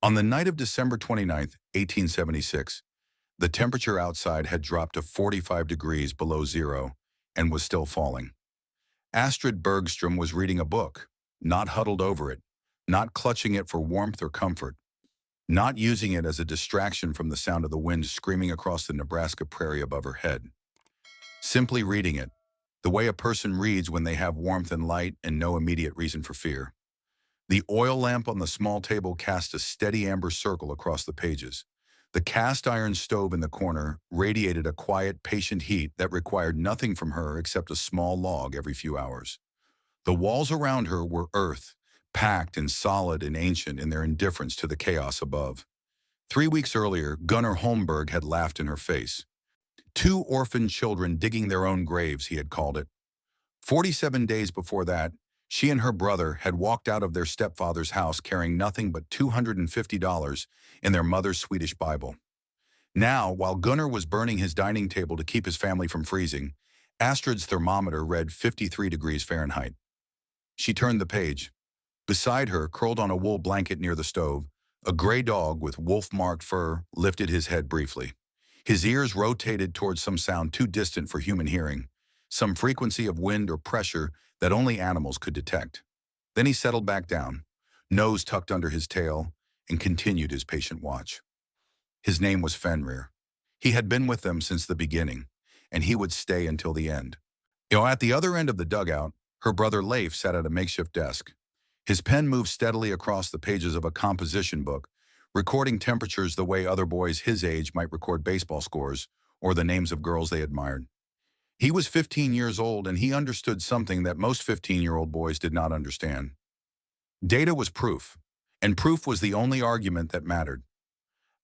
On the night of December 29th, 1876, the temperature outside had dropped to 45 degrees below zero and was still falling. Astrid Bergstrom was reading a book, not huddled over it, not clutching it for warmth or comfort, not using it as a distraction from the sound of the wind screaming across the Nebraska prairie above her head. Simply reading it, the way a person reads when they have warmth and light and no immediate reason for fear. The oil lamp on the small table cast a steady amber circle across the pages. The cast iron stove in the corner radiated a quiet, patient heat that required nothing from her except a small log every few hours. The walls around her were earth, packed and solid and ancient in their indifference to the chaos above. 3 weeks earlier, Gunnar Holmberg had laughed in her face. Two orphaned children digging their own graves, he had called it. 47 days before that, she and her brother had walked out of their stepfather's house carrying nothing but $250 in their mother's Swedish Bible. Now, while Gunnar was burning his dining table to keep his family from freezing, Astrid's thermometer read 53 degrees Fahrenheit. She turned the page. Beside her, curled on a wool blanket near the stove, a gray dog with wolf-marked fur lifted his head briefly. His ears rotated towards some sound too distant for human hearing, some frequency of wind or pressure that only animals could detect. Then he settled back down, nose tucked under his tail, and continued his patient watch. His name was Fenrir. He had been with them since the beginning, and he would stay until the end. At the other end of the dugout, her brother Leif sat at a makeshift desk. His pen moved steadily across the pages of a composition book, recording temperatures the way other boys his age might record baseball scores or the names of girls they admired. He was 15 years old, and he understood something that most 15-year-old boys did not understand. Data was proof, and proof was the only argument that mattered.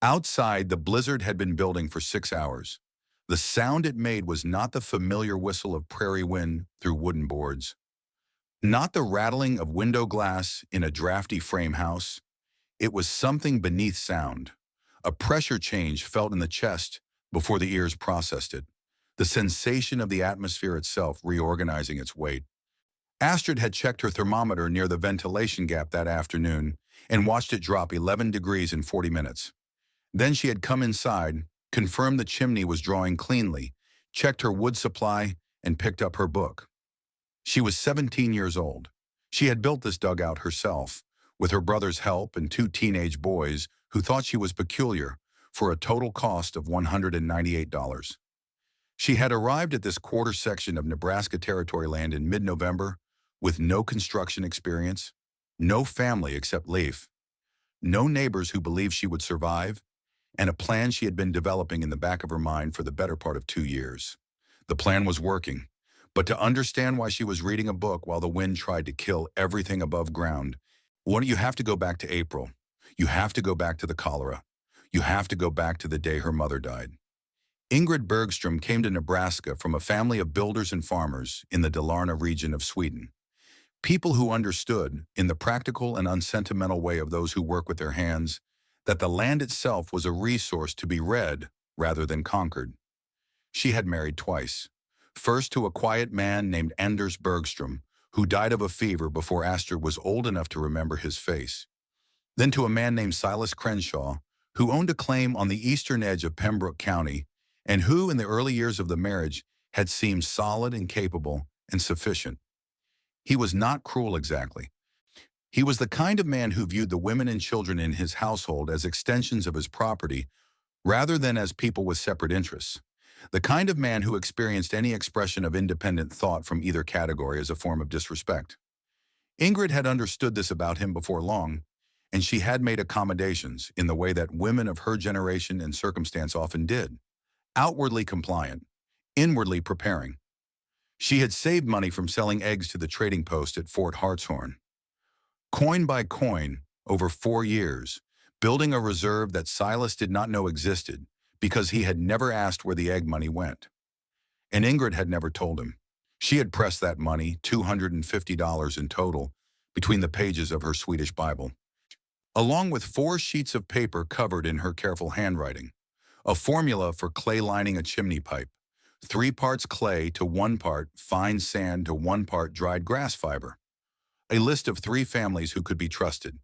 Outside, the blizzard had been building for 6 hours. The sound it made was not the familiar whistle of prairie wind through wooden boards, not the rattling of window glass in a drafty frame house. It was something beneath sound, a pressure change felt in the chest before the ears processed it, the sensation of the atmosphere itself reorganizing its weight. Astrid had checked her thermometer near the ventilation gap that afternoon and watched it drop 11 degrees in 40 minutes. Then she had come inside, confirmed the chimney was drawing cleanly, checked her wood supply, and picked up her book. She was 17 years old. She had built this dugout herself, with her brother's help and two teenage boys who thought she was peculiar, for a total cost of $198. She had arrived at this quarter section of Nebraska Territory land in mid-November with no construction experience, no family except Leif, no neighbors who believed she would survive, and a plan she had been developing in the back of her mind for the better part of 2 years. The plan was working, but to understand why she was reading a book while the wind tried to kill everything above ground, you have to go back to April. You have to go back to the cholera. You have to go back to the day her mother died. Ingrid Bergstrom came to Nebraska from a family of builders and farmers in the Dalarna region of Sweden. People who understood, in the practical and unsentimental way of those who work with their hands, that the land itself was a resource to be read rather than conquered. She had married twice. First to a quiet man named Anders Bergstrom, who died of a fever before Astrid was old enough to remember his face. Then to a man named Silas Crenshaw, who owned a claim on the eastern edge of Pembroke County, and who, in the early years of the marriage, had seemed solid and capable and sufficient. He was not cruel exactly. He was the kind of man who viewed the women and children in his household as extensions of his property rather than as people with separate interests. The kind of man who experienced any expression of independent thought from either category as a form of disrespect. Ingrid had understood this about him before long, and she had made accommodations in the way that women of her generation and circumstance often did. Outwardly compliant, inwardly preparing. She had saved money from selling eggs to the trading post at Fort Hartshorn. Coin by coin, over 4 years, building a reserve that Silas did not know existed because he had never asked where the egg money went. And Ingrid had never told him. She had pressed that money, $250 in total, between the pages of her Swedish Bible, along with 4 sheets of paper covered in her careful handwriting, a formula for clay lining a chimney pipe, 3 parts clay to 1 part fine sand to 1 part dried grass fiber, a list of 3 families who could be trusted,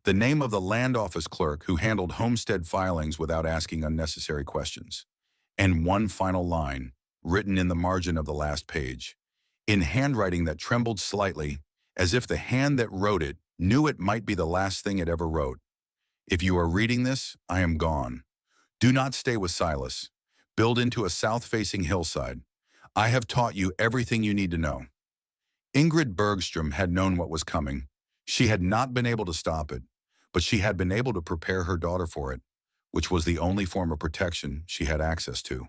the name of the land office clerk who handled homestead filings without asking unnecessary questions, and one final line, written in the margin of the last page, in handwriting that trembled slightly, as if the hand that wrote it knew it might be the last thing it ever wrote. If you are reading this, I am gone. Do not stay with Silas. Build into a south-facing hillside. I have taught you everything you need to know. Ingrid Bergstrom had known what was coming. She had not been able to stop it, but she had been able to prepare her daughter for it, which was the only form of protection she had access to.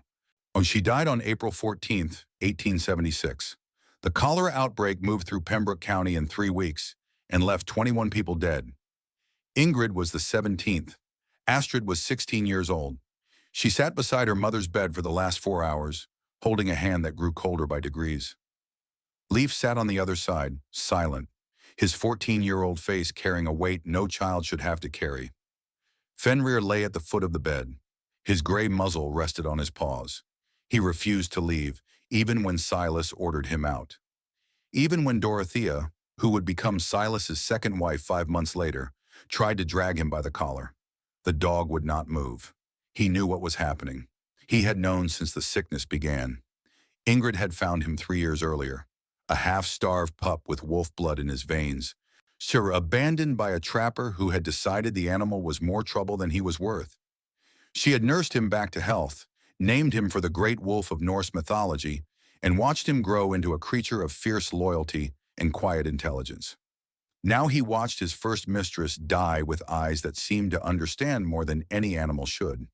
When she died on April 14th, 1876, the cholera outbreak moved through Pembroke County in 3 weeks and left 21 people dead. Ingrid was the 17th. Astrid was 16 years old. She sat beside her mother's bed for the last 4 hours, holding a hand that grew colder by degrees. Leif sat on the other side, silent, his 14-year-old face carrying a weight no child should have to carry. Fenrir lay at the foot of the bed. His gray muzzle rested on his paws. He refused to leave, even when Silas ordered him out. Even when Dorothea, who would become Silas's second wife 5 months later, tried to drag him by the collar, the dog would not move. He knew what was happening. He had known since the sickness began. Ingrid had found him 3 years earlier, a half-starved pup with wolf blood in his veins, sure abandoned by a trapper who had decided the animal was more trouble than he was worth. She had nursed him back to health, named him for the great wolf of Norse mythology, and watched him grow into a creature of fierce loyalty and quiet intelligence. Now he watched his first mistress die with eyes that seemed to understand more than any animal should.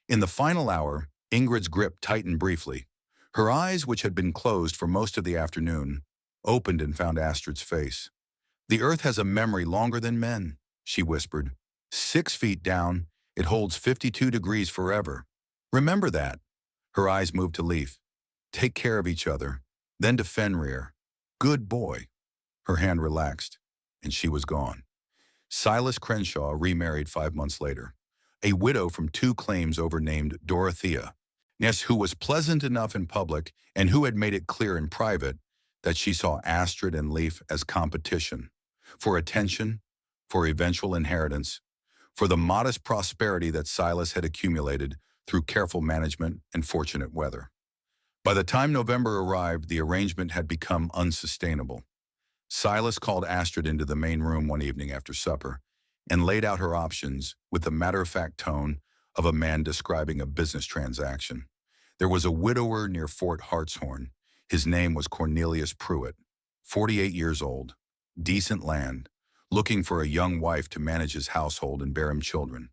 In the final hour, Ingrid's grip tightened briefly. Her eyes, which had been closed for most of the afternoon, opened and found Astrid's face. "The earth has a memory longer than men," she whispered. 6 feet down, it holds 52 degrees forever. Remember that." Her eyes moved to Leif. "Take care of each other." Then to Fenrir. "Good boy." Her hand relaxed, and she was gone. Silas Crenshaw remarried 5 months later, a widow from 2 claims overnamed Dorothea, yes, who was pleasant enough in public and who had made it clear in private that she saw Astrid and Leif as competition, for attention, for eventual inheritance, for the modest prosperity that Silas had accumulated through careful management and fortunate weather. By the time November arrived, the arrangement had become unsustainable. Silas called Astrid into the main room one evening after supper and laid out her options with the matter-of-fact tone of a man describing a business transaction. There was a widower near Fort Hartshorn. His name was Cornelius Pruitt, 48 years old, decent land, looking for a young wife to manage his household and bear him children.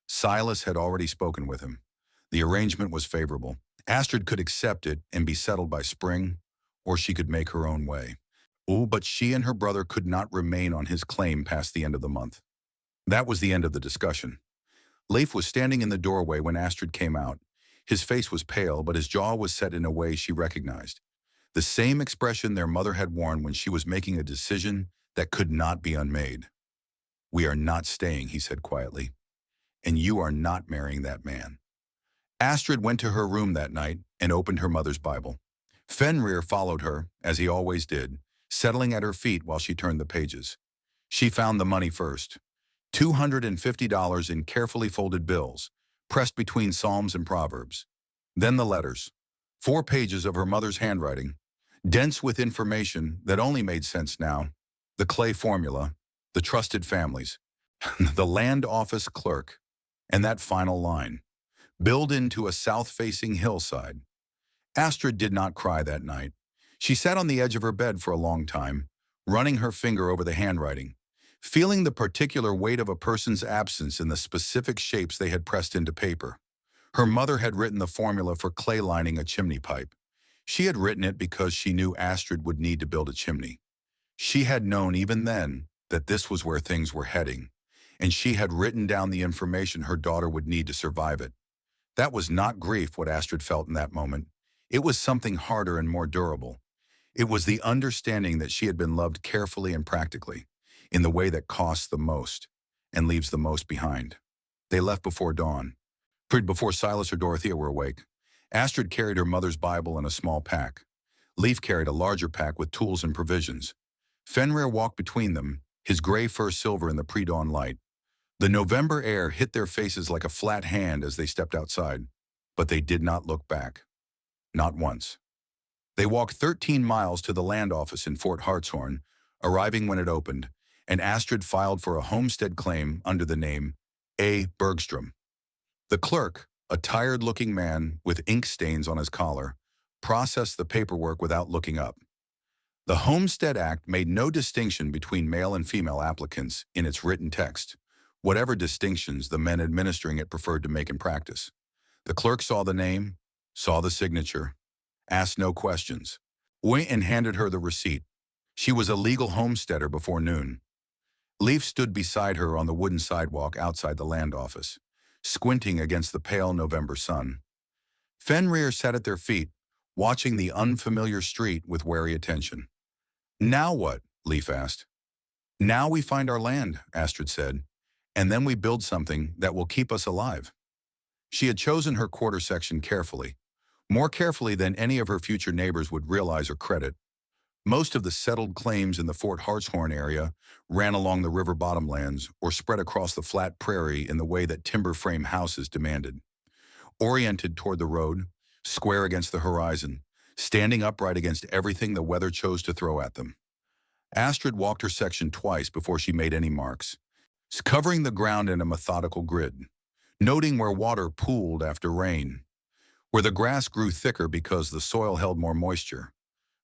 Silas had already spoken with him. The arrangement was favorable. Astrid could accept it and be settled by spring, or she could make her own way. Oh, but she and her brother could not remain on his claim past the end of the month. That was the end of the discussion. Leif was standing in the doorway when Astrid came out. His face was pale, but his jaw was set in a way she recognized. The same expression their mother had worn when she was making a decision that could not be unmade. "We are not staying," he said quietly, "and you are not marrying that man." Astrid went to her room that night and opened her mother's Bible. Fenrir followed her, as he always did, settling at her feet while she turned the pages. She found the money first. $250 in carefully folded bills, pressed between Psalms and Proverbs. Then the letters. 4 pages of her mother's handwriting, dense with information that only made sense now. The clay formula, the trusted families, the land office clerk, and that final line. Build into a south-facing hillside. Astrid did not cry that night. She sat on the edge of her bed for a long time, running her finger over the handwriting, feeling the particular weight of a person's absence in the specific shapes they had pressed into paper. Her mother had written the formula for clay lining a chimney pipe. She had written it because she knew Astrid would need to build a chimney. She had known even then that this was where things were heading, and she had written down the information her daughter would need to survive it. That was not grief, what Astrid felt in that moment. It was something harder and more durable. It was the understanding that she had been loved carefully and practically, in the way that costs the most and leaves the most behind. They left before dawn, before Silas or Dorothea were awake. Astrid carried her mother's Bible in a small pack. Leif carried a larger pack with tools and provisions. Fenrir walked between them, his gray fur silver in the pre-dawn light. The November air hit their faces like a flat hand as they stepped outside, but they did not look back. Not once. They walked 13 miles to the land office in Fort Hartshorn, arriving when it opened, and Astrid filed for a homestead claim under the name A. Bergstrom. The clerk, a tired-looking man with ink stains on his collar, processed the paperwork without looking up. The Homestead Act made no distinction between male and female applicants in its written text, whatever distinctions the men administering it preferred to make in practice. The clerk saw the name, saw the signature, asked no questions, went and handed her the receipt. She was a legal homesteader before noon. Leaf stood beside her on the wooden sidewalk outside the land office, squinting against the pale November sun. Fenrir sat at their feet, watching the unfamiliar street with wary attention. "Now what?" Leaf asked. "Now we find our land," Astrid said, "and then we build something that will keep us alive." She had chosen her quarter section carefully, more carefully than any of her future neighbors would realize or credit. Most of the settled claims in the Fort Hartshorn area ran along the river bottomlands or spread across the flat prairie in the way that timber frame houses demanded. Oriented toward the road, square against the horizon, standing upright against everything the weather chose to throw at them. Astrid walked her section twice before she made any marks, covering the ground in a methodical grid, noting where water pooled after rain, where the grass grew thicker because the soil held more moisture,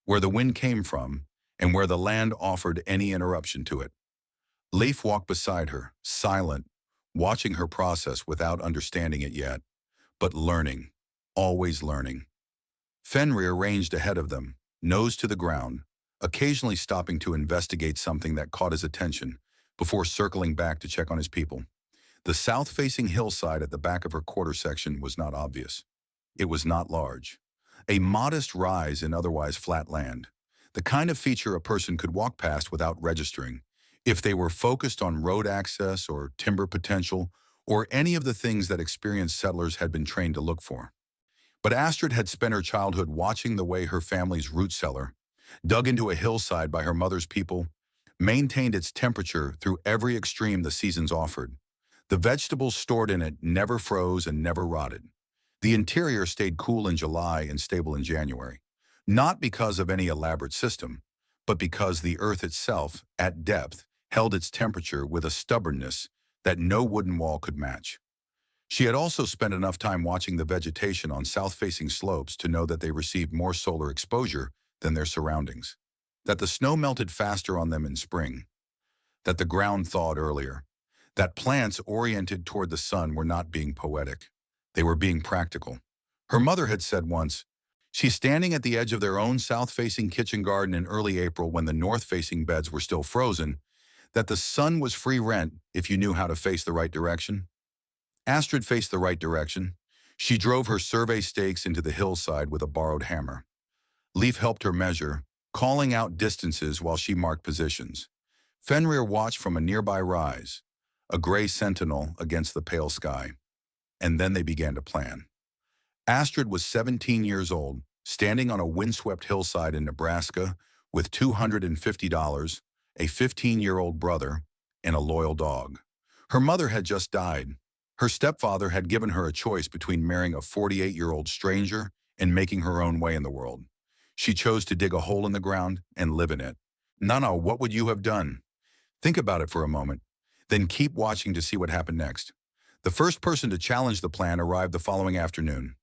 where the wind came from, and where the land offered any interruption to it. Leif walked beside her, silent, watching her process without understanding it yet, but learning, always learning. Fenrir ranged ahead of them, nose to the ground, occasionally stopping to investigate something that caught his attention before circling back to check on his people. The south-facing hillside at the back of her quarter section was not obvious. It was not large. A modest rise in otherwise flat land, the kind of feature a person could walk past without registering, if they were focused on road access or timber potential or any of the things that experienced settlers had been trained to look for. But Astrid had spent her childhood watching the way her family's root cellar, dug into a hillside by her mother's people, maintained its temperature through every extreme the seasons offered. The vegetables stored in it never froze and never rotted. The interior stayed cool in July and stable in January, not because of any elaborate system, but because the earth itself, at depth, held its temperature with a stubbornness that no wooden wall could match. She had also spent enough time watching the vegetation on south-facing slopes to know that they received more solar exposure than their surroundings, that the snow melted faster on them in spring, that the ground thawed earlier, that plants oriented toward the sun were not being poetic. They were being practical. Her mother had said once, "She's standing at the edge of their own south-facing kitchen garden in early April when the north-facing beds were still frozen, that the sun was free rent if you knew how to face the right direction." Astrid faced the right direction. She drove her survey stakes into the hillside with a borrowed hammer. Leif helped her measure, calling out distances while she marked positions. Fenrir watched from a nearby rise, a gray sentinel against the pale sky. And then they began to plan. Astrid was 17 years old, standing on a windswept hillside in Nebraska with $250, a 15-year-old brother, and a loyal dog. Her mother had just died. Her stepfather had given her a choice between marrying a 48-year-old stranger and making her own way in the world. She chose to dig a hole in the ground and live in it. Nana, what would you have done? Think about it for a moment, then keep watching to see what happened next. The first person to challenge the plan arrived the following afternoon.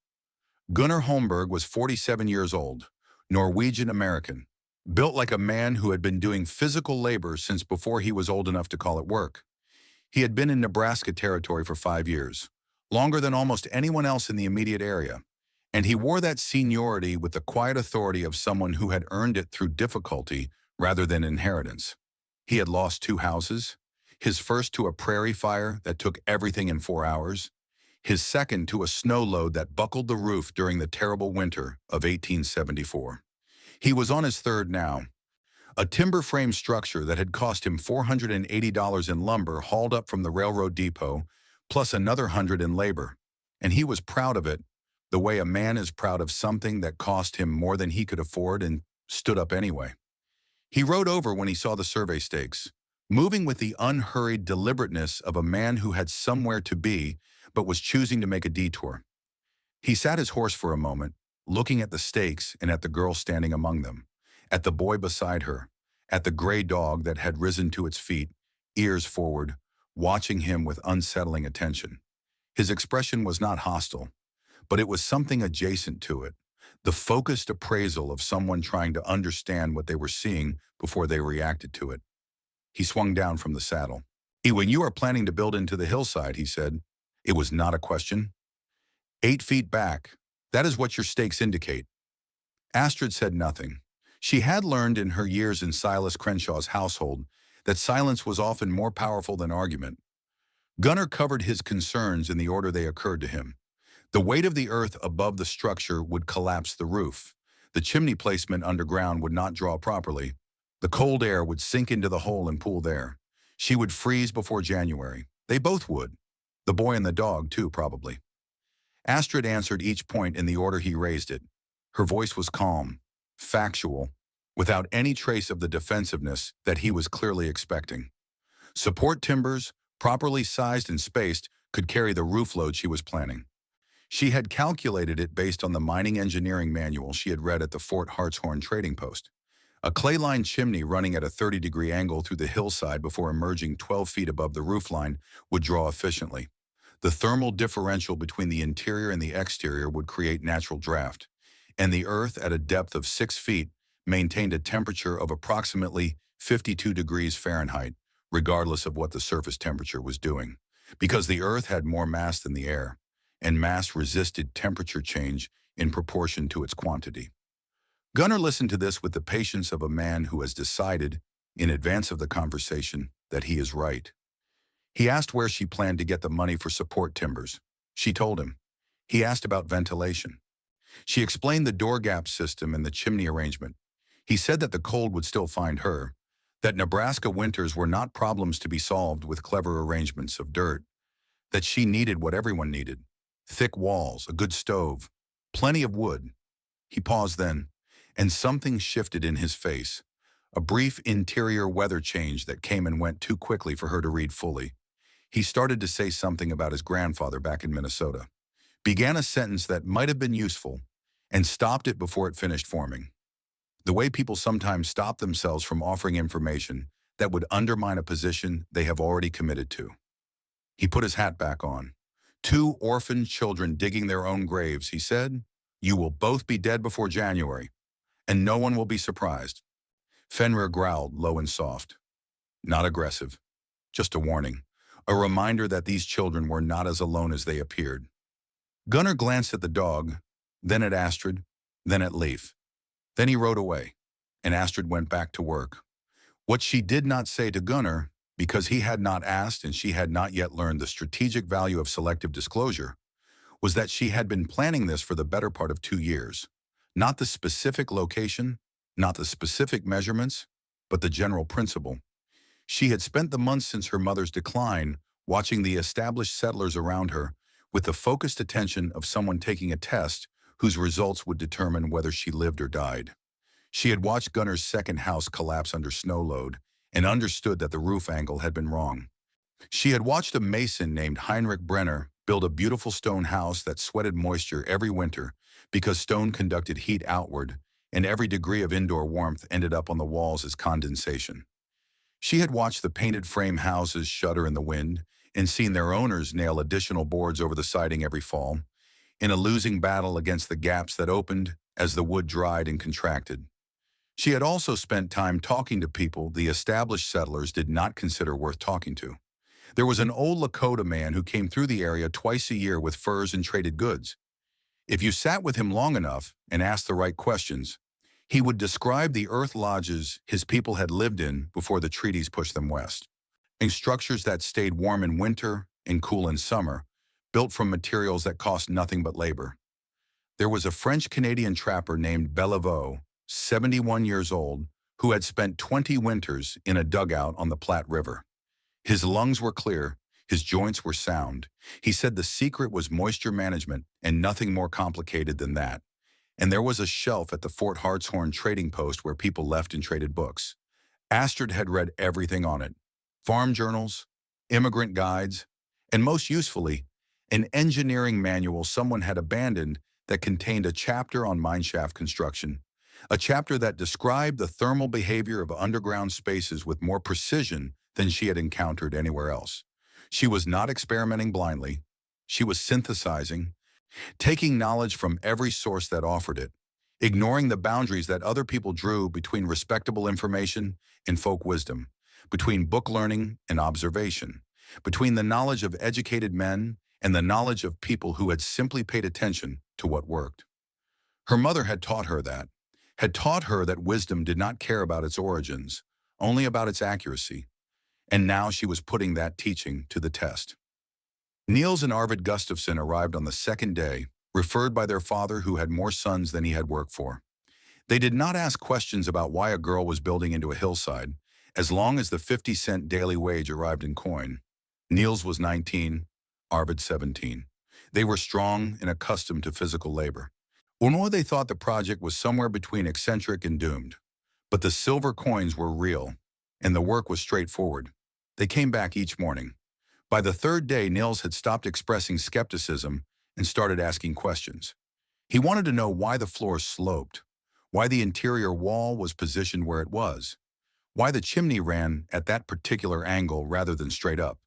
Gunnar Holmberg was 47 years old, Norwegian-American, built like a man who had been doing physical labor since before he was old enough to call it work. He had been in Nebraska territory for 5 years, longer than almost anyone else in the immediate area, and he wore that seniority with the quiet authority of someone who had earned it through difficulty rather than inheritance. He had lost 2 houses, his first to a prairie fire that took everything in 4 hours, his second to a snow load that buckled the roof during the terrible winter of 1874. He was on his third now. A timber frame structure that had cost him $480 in lumber hauled up from the railroad depot, plus another $100 in labor. And he was proud of it, the way a man is proud of something that cost him more than he could afford and stood up anyway. He rode over when he saw the survey stakes, moving with the unhurried deliberateness of a man who had somewhere to be but was choosing to make a detour. He sat his horse for a moment, looking at the stakes and at the girl standing among them, at the boy beside her, at the gray dog that had risen to its feet, ears forward, watching him with unsettling attention. His expression was not hostile, but it was something adjacent to it, the focused appraisal of someone trying to understand what they were seeing before they reacted to it. He swung down from the saddle. When you are planning to build into the hillside, he said. It was not a question. 8 feet back. That is what your stakes indicate. Astrid said nothing. She had learned in her years in Silas Crenshaw's household that silence was often more powerful than argument. Gunnar covered his concerns in the order they occurred to him. The weight of the earth above the structure would collapse the roof. The chimney placement underground would not draw properly. The cold air would sink into the hole and pool there. She would freeze before January. They both would. The boy and the dog, too, probably. Astrid answered each point in the order he raised it. Her voice was calm, factual, without any trace of the defensiveness that he was clearly expecting. Support timbers, properly sized and spaced, could carry the roof load she was planning. She had calculated it based on the mining engineering manual she had read at the Fort Hartshorn trading post. A clay-lined chimney running at a 30-degree angle through the hillside before emerging 12 feet above the roofline would draw efficiently. The thermal differential between the interior and the exterior would create natural draft, and the earth at a depth of 6 feet maintained a temperature of approximately 52 degrees Fahrenheit, regardless of what the surface temperature was doing, because the earth had more mass than the air, and mass resisted temperature change in proportion to its quantity. Gunnar listened to this with the patience of a man who has decided, in advance of the conversation, that he is right. He asked where she planned to get the money for support timbers. She told him. He asked about ventilation. She explained the door gap system and the chimney arrangement. He said that the cold would still find her, that Nebraska winters were not problems to be solved with clever arrangements of dirt, that she needed what everyone needed: thick walls, a good stove, plenty of wood. He paused then, and something shifted in his face, a brief interior weather change that came and went too quickly for her to read fully. He started to say something about his grandfather back in Minnesota, began a sentence that might have been useful, and stopped it before it finished forming. The way people sometimes stop themselves from offering information that would undermine a position they have already committed to. He put his hat back on. 2 orphaned children digging their own graves, he said. You will both be dead before January, and no one will be surprised. Fenrir growled, low and soft. Not aggressive, just a warning, a reminder that these children were not as alone as they appeared. Gunnar glanced at the dog, then at Astrid, then at Leif. Then he rode away, and Astrid went back to work. What she did not say to Gunnar, because he had not asked and she had not yet learned the strategic value of selective disclosure, was that she had been planning this for the better part of 2 years. Not the specific location, not the specific measurements, but the general principle. She had spent the months since her mother's decline watching the established settlers around her with the focused attention of someone taking a test whose results would determine whether she lived or died. She had watched Gunnar's second house collapse under snow load and understood that the roof angle had been wrong. She had watched a mason named Heinrich Brenner build a beautiful stone house that sweated moisture every winter because stone conducted heat outward, and every degree of indoor warmth ended up on the walls as condensation. She had watched the painted frame houses shudder in the wind and seen their owners nail additional boards over the siding every fall, in a losing battle against the gaps that opened as the wood dried and contracted. She had also spent time talking to people the established settlers did not consider worth talking to. There was an old Lakota man who came through the area twice a year with furs and traded goods. If you sat with him long enough and asked the right questions, he would describe the earth lodges his people had lived in before the treaties pushed them west, and structures that stayed warm in winter and cool in summer, built from materials that cost nothing but labor. There was a French-Canadian trapper named Beliveau, 71 years old, who had spent 20 winters in a dugout on the Platte River. His lungs were clear, his joints were sound. He said the secret was moisture management and nothing more complicated than that. And there was a shelf at the Fort Hartshorn trading post where people left and traded books. Astrid had read everything on it, farm journals, immigrant guides, and most usefully, an engineering manual someone had abandoned that contained a chapter on mineshaft construction, a chapter that described the thermal behavior of underground spaces with more precision than she had encountered anywhere else. She was not experimenting blindly. She was synthesizing, taking knowledge from every source that offered it, ignoring the boundaries that other people drew between respectable information and folk wisdom, between book learning and observation, between the knowledge of educated men and the knowledge of people who had simply paid attention to what worked. Her mother had taught her that wisdom did not care about its origins, only about its accuracy, and now she was putting that teaching to the test. Niels and Arvid Gustafsson arrived on the second day, referred by their father who had more sons than he had work for. They did not ask questions about why a girl was building into a hillside, as long as the 50-cent daily wage arrived in coin. Niels was 19, Arvid 17. They were strong and accustomed to physical labor. Or they thought the project was somewhere between eccentric and doomed. But the silver coins were real, and the work was straightforward. They came back each morning. By the third day, Niels had stopped expressing skepticism and started asking questions. He wanted to know why the floor sloped, why the interior wall was positioned where it was, why the chimney ran at that particular angle rather than straight up.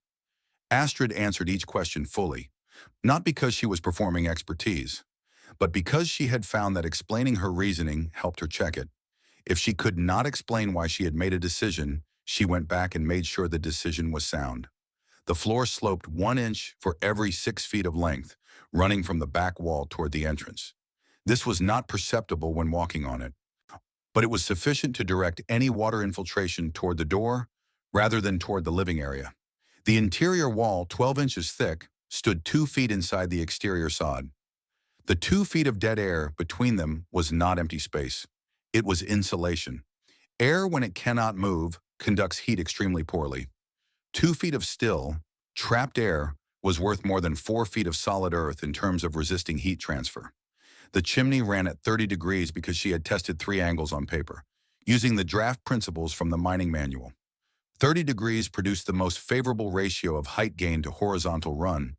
Astrid answered each question fully, not because she was performing expertise, but because she had found that explaining her reasoning helped her check it. If she could not explain why she had made a decision, she went back and made sure the decision was sound. The floor sloped 1 inch for every 6 feet of length, running from the back wall toward the entrance. This was not perceptible when walking on it, but it was sufficient to direct any water infiltration toward the door rather than toward the living area. The interior wall, 12 inches thick, stood 2 feet inside the exterior sod. The 2 feet of dead air between them was not empty space. It was insulation. Air, when it cannot move, conducts heat extremely poorly. 2 feet of still, trapped air was worth more than 4 feet of solid earth in terms of resisting heat transfer. The chimney ran at 30 degrees because she had tested 3 angles on paper, using the draft principles from the mining manual. 30 degrees produced the most favorable ratio of height gain to horizontal run,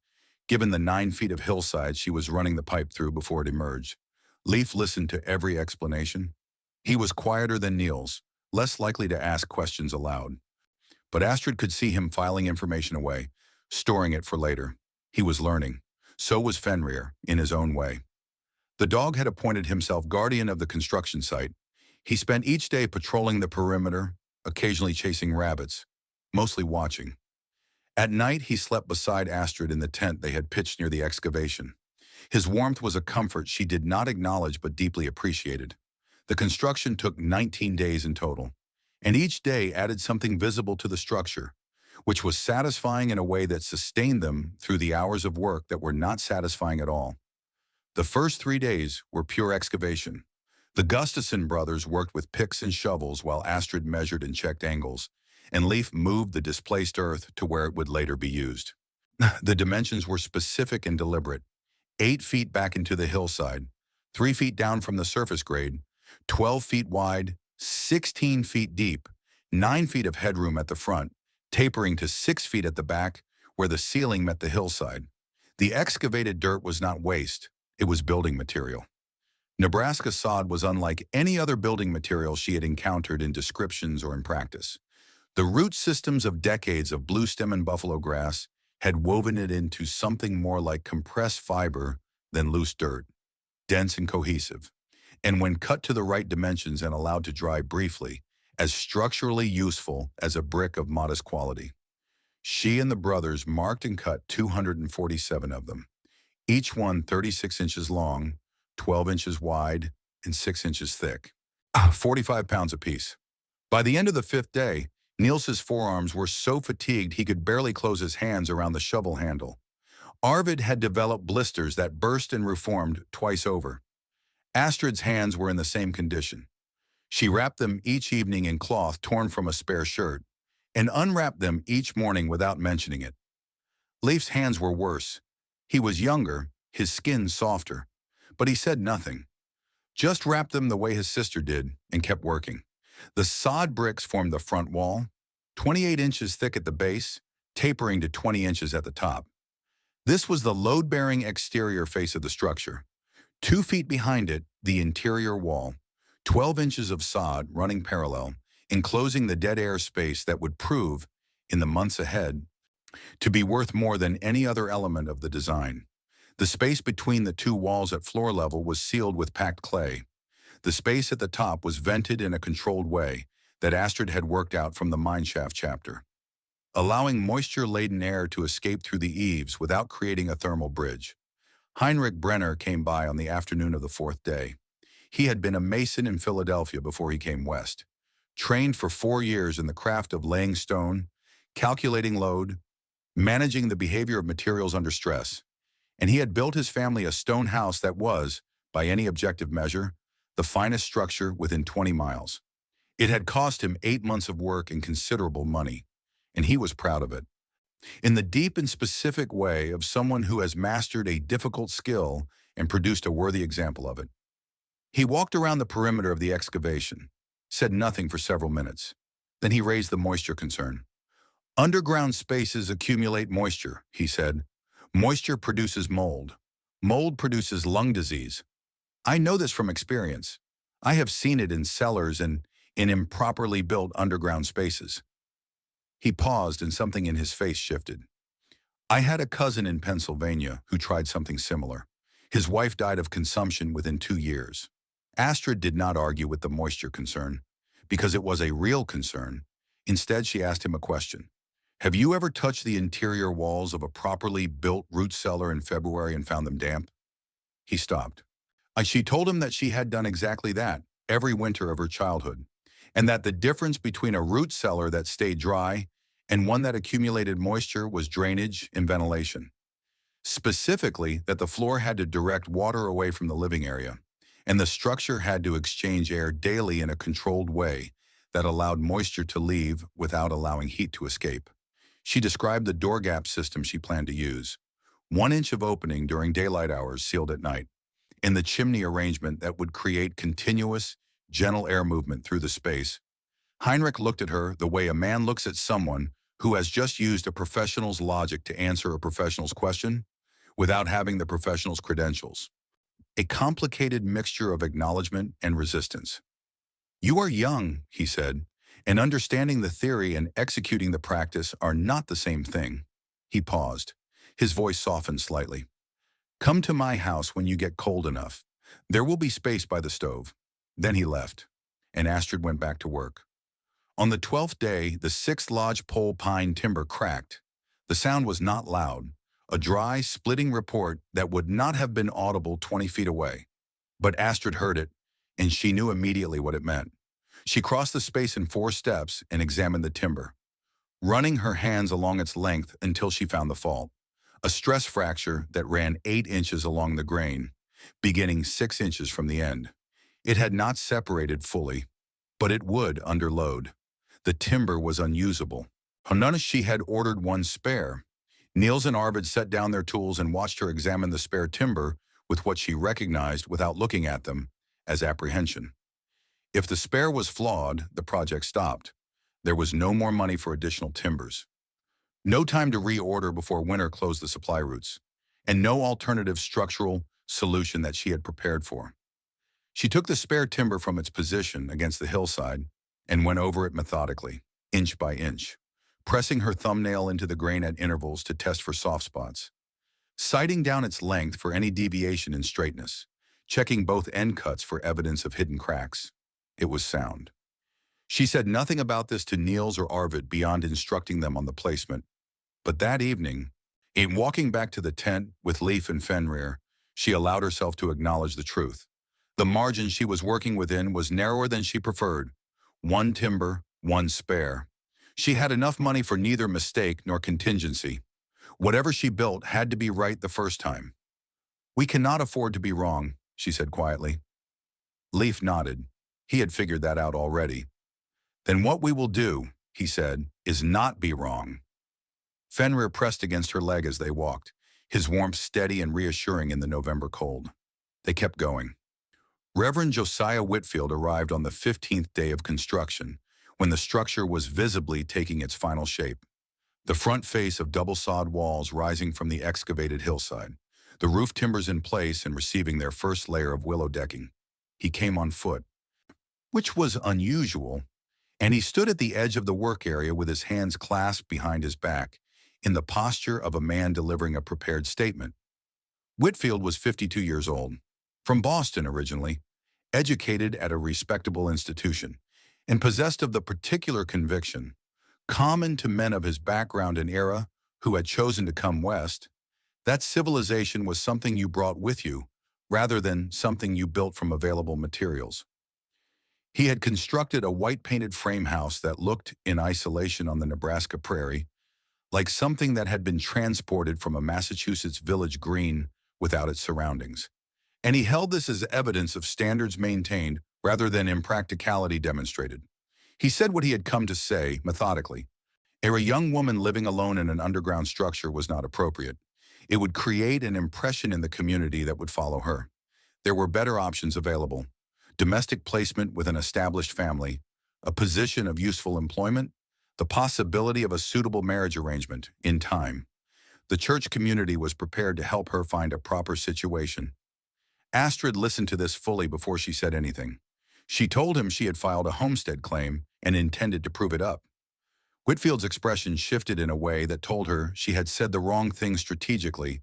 given the 9 feet of hillside she was running the pipe through before it emerged. Leif listened to every explanation. He was quieter than Niels, less likely to ask questions aloud. But Astrid could see him filing information away, storing it for later. He was learning. So was Fenrir, in his own way. The dog had appointed himself guardian of the construction site. He spent each day patrolling the perimeter, occasionally chasing rabbits, mostly watching. At night, he slept beside Astrid in the tent they had pitched near the excavation. His warmth was a comfort she did not acknowledge but deeply appreciated. The construction took 19 days in total, and each day added something visible to the structure, which was satisfying in a way that sustained them through the hours of work that were not satisfying at all. The first 3 days were pure excavation. The Gustafsson brothers worked with picks and shovels while Astrid measured and checked angles, and Leif moved the displaced earth to where it would later be used. The dimensions were specific and deliberate. 8 feet back into the hillside, 3 feet down from the surface grade, 12 feet wide, 16 feet deep, 9 feet of headroom at the front, tapering to 6 feet at the back where the ceiling met the hillside. The excavated dirt was not waste, it was building material. Nebraska sod was unlike any other building material she had encountered in descriptions or in practice. The root systems of decades of bluestem and buffalo grass had woven it into something more like compressed fiber than loose dirt, dense and cohesive, and when cut to the right dimensions and allowed to dry briefly, as structurally useful as a brick of modest quality. She and the brothers marked and cut 247 of them, each one 36 inches long, 12 inches wide, and 6 inches thick, 45 pounds apiece. By the end of the 5th day, Niels's forearms were so fatigued he could barely close his hands around the shovel handle. Arvid had developed blisters that burst and reformed twice over. Astrid's hands were in the same condition. She wrapped them each evening in cloth torn from a spare shirt, and unwrapped them each morning without mentioning it. Leif's hands were worse. He was younger, his skin softer, but he said nothing. Just wrapped them the way his sister did and kept working. The sod bricks formed the front wall. 28 inches thick at the base, tapering to 20 inches at the top. This was the load-bearing exterior face of the structure. 2 feet behind it, the interior wall, 12 inches of sod running parallel, enclosing the dead air space that would prove, in the months ahead, to be worth more than any other element of the design. The space between the two walls at floor level was sealed with packed clay. The space at the top was vented in a controlled way that Astrid had worked out from the mineshaft chapter, allowing moisture-laden air to escape through the eaves without creating a thermal bridge. Heinrich Brenner came by on the afternoon of the fourth day. He had been a mason in Philadelphia before he came west, trained for 4 years in the craft of laying stone, calculating load, managing the behavior of materials under stress, and he had built his family a stone house that was, by any objective measure, the finest structure within 20 miles. It had cost him 8 months of work and considerable money, and he was proud of it. In the deep and specific way of someone who has mastered a difficult skill and produced a worthy example of it. He walked around the perimeter of the excavation, said nothing for several minutes. Then he raised the moisture concern. Underground spaces accumulate moisture, he said. Moisture produces mold. Mold produces lung disease. I know this from experience. I have seen it in cellars and in improperly built underground spaces. He paused and something in his face shifted. I had a cousin in Pennsylvania who tried something similar. His wife died of consumption within 2 years. Astrid did not argue with the moisture concern, because it was a real concern. Instead, she asked him a question. Have you ever touched the interior walls of a properly built root cellar in February and found them damp? He stopped. She told him that she had done exactly that every winter of her childhood, and that the difference between a root cellar that stayed dry and one that accumulated moisture was drainage and ventilation. Specifically, that the floor had to direct water away from the living area, and the structure had to exchange air daily in a controlled way that allowed moisture to leave without allowing heat to escape. She described the door gap system she planned to use. 1 inch of opening during daylight hours sealed at night, and the chimney arrangement that would create continuous, gentle air movement through the space. Heinrich looked at her the way a man looks at someone who has just used a professional's logic to answer a professional's question without having the professional's credentials. A complicated mixture of acknowledgement and resistance. You are young, he said, and understanding the theory and executing the practice are not the same thing. He paused. His voice softened slightly. Come to my house when you get cold enough. There will be space by the stove. Then he left, and Astrid went back to work. On the 12th day, the 6th lodgepole pine timber cracked. The sound was not loud, a dry, splitting report that would not have been audible 20 feet away. But Astrid heard it, and she knew immediately what it meant. She crossed the space in 4 steps and examined the timber, running her hands along its length until she found the fault. A stress fracture that ran 8 inches along the grain, beginning 6 inches from the end. It had not separated fully, but it would under load. The timber was unusable. She had ordered one spare. Niels and Arvid set down their tools and watched her examine the spare timber with what she recognized without looking at them as apprehension. If the spare was flawed, the project stopped. There was no more money for additional timbers. No time to reorder before winter closed the supply routes, and no alternative structural solution that she had prepared for. She took the spare timber from its position against the hillside and went over it methodically, inch by inch, pressing her thumbnail into the grain at intervals to test for soft spots, sighting down its length for any deviation in straightness, checking both end cuts for evidence of hidden cracks. It was sound. She said nothing about this to Niels or Arvid beyond instructing them on the placement. But that evening, in walking back to the tent with Leif and Fenrir, she allowed herself to acknowledge the truth. The margin she was working within was narrower than she preferred. 1 timber, 1 spare. She had enough money for neither mistake nor contingency. Whatever she built had to be right the first time. We cannot afford to be wrong, she said quietly. Leif nodded. He had figured that out already. Then what we will do, he said, is not be wrong. Fenrir pressed against her leg as they walked, his warmth steady and reassuring in the November cold. They kept going. Reverend Josiah Whitfield arrived on the 15th day of construction, when the structure was visibly taking its final shape. The front face of double-sawed walls rising from the excavated hillside, the roof timbers in place and receiving their first layer of willow decking. He came on foot, which was unusual, and he stood at the edge of the work area with his hands clasped behind his back, in the posture of a man delivering a prepared statement. Whitfield was 52 years old, from Boston originally, educated at a respectable institution, and possessed of the particular conviction, common to men of his background and era who had chosen to come west, that civilization was something you brought with you, rather than something you built from available materials. He had constructed a white-painted frame house that looked, in isolation on the Nebraska prairie, like something that had been transported from a Massachusetts village green without its surroundings. And he held this as evidence of standards maintained rather than impracticality demonstrated. He said what he had come to say, methodically. A young woman living alone in an underground structure was not appropriate. It would create an impression in the community that would follow her. There were better options available. Domestic placement with an established family, a position of useful employment, the possibility of a suitable marriage arrangement in time. The church community was prepared to help her find a proper situation. Astrid listened to this fully before she said anything. She told him she had filed a homestead claim and intended to prove it up. Whitfield's expression shifted in a way that told her she had said the wrong thing strategically,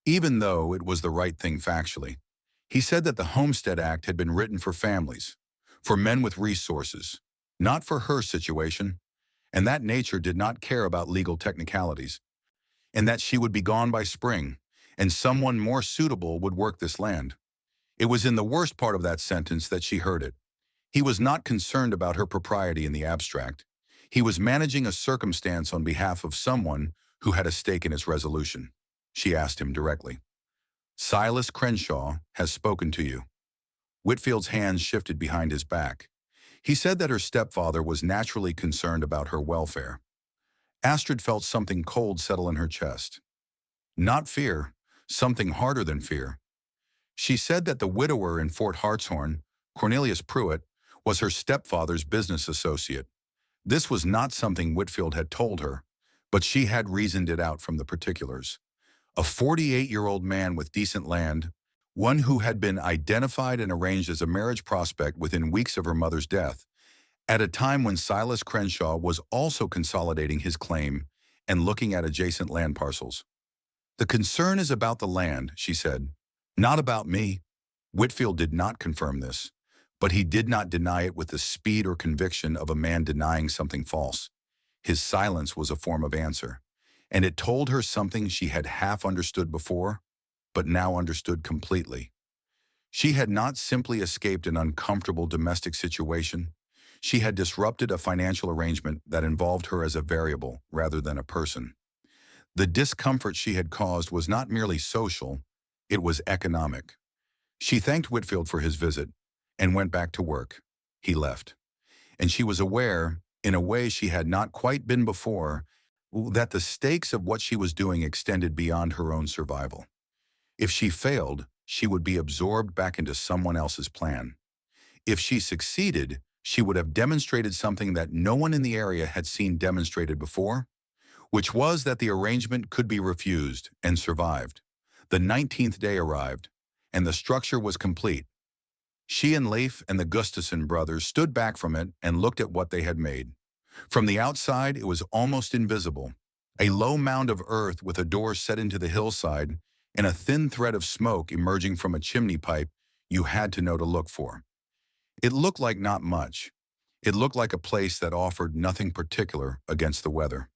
even though it was the right thing factually. He said that the Homestead Act had been written for families, for men with resources, not for her situation, and that nature did not care about legal technicalities, and that she would be gone by spring, and someone more suitable would work this land. It was in the worst part of that sentence that she heard it. He was not concerned about her propriety in the abstract. He was managing a circumstance on behalf of someone who had a stake in its resolution. She asked him directly. Silas Crenshaw has spoken to you. Whitfield's hands shifted behind his back. He said that her stepfather was naturally concerned about her welfare. Astrid felt something cold settle in her chest. Not fear, something harder than fear. She said that the widower in Fort Hartshorn, Cornelius Pruitt, was her stepfather's business associate. This was not something Whitfield had told her, but she had reasoned it out from the particulars. A 48-year-old man with decent land, one who had been identified and arranged as a marriage prospect within weeks of her mother's death, at a time when Silas Crenshaw was also consolidating his claim and looking at adjacent land parcels. The concern is about the land, she said, not about me. Whitfield did not confirm this, but he did not deny it with the speed or conviction of a man denying something false. His silence was a form of answer, and it told her something she had half understood before, but now understood completely. She had not simply escaped an uncomfortable domestic situation. She had disrupted a financial arrangement that involved her as a variable rather than a person. The discomfort she had caused was not merely social, it was economic. She thanked Whitfield for his visit and went back to work. He left. And she was aware, in a way she had not quite been before, that the stakes of what she was doing extended beyond her own survival. If she failed, she would be absorbed back into someone else's plan. If she succeeded, she would have demonstrated something that no one in the area had seen demonstrated before, which was that the arrangement could be refused and survived. The 19th day arrived, and the structure was complete. She and Leif and the Gustafson brothers stood back from it and looked at what they had made. From the outside, it was almost invisible. A low mound of earth with a door set into the hillside and a thin thread of smoke emerging from a chimney pipe you had to know to look for. It looked like not much. It looked like a place that offered nothing particular against the weather.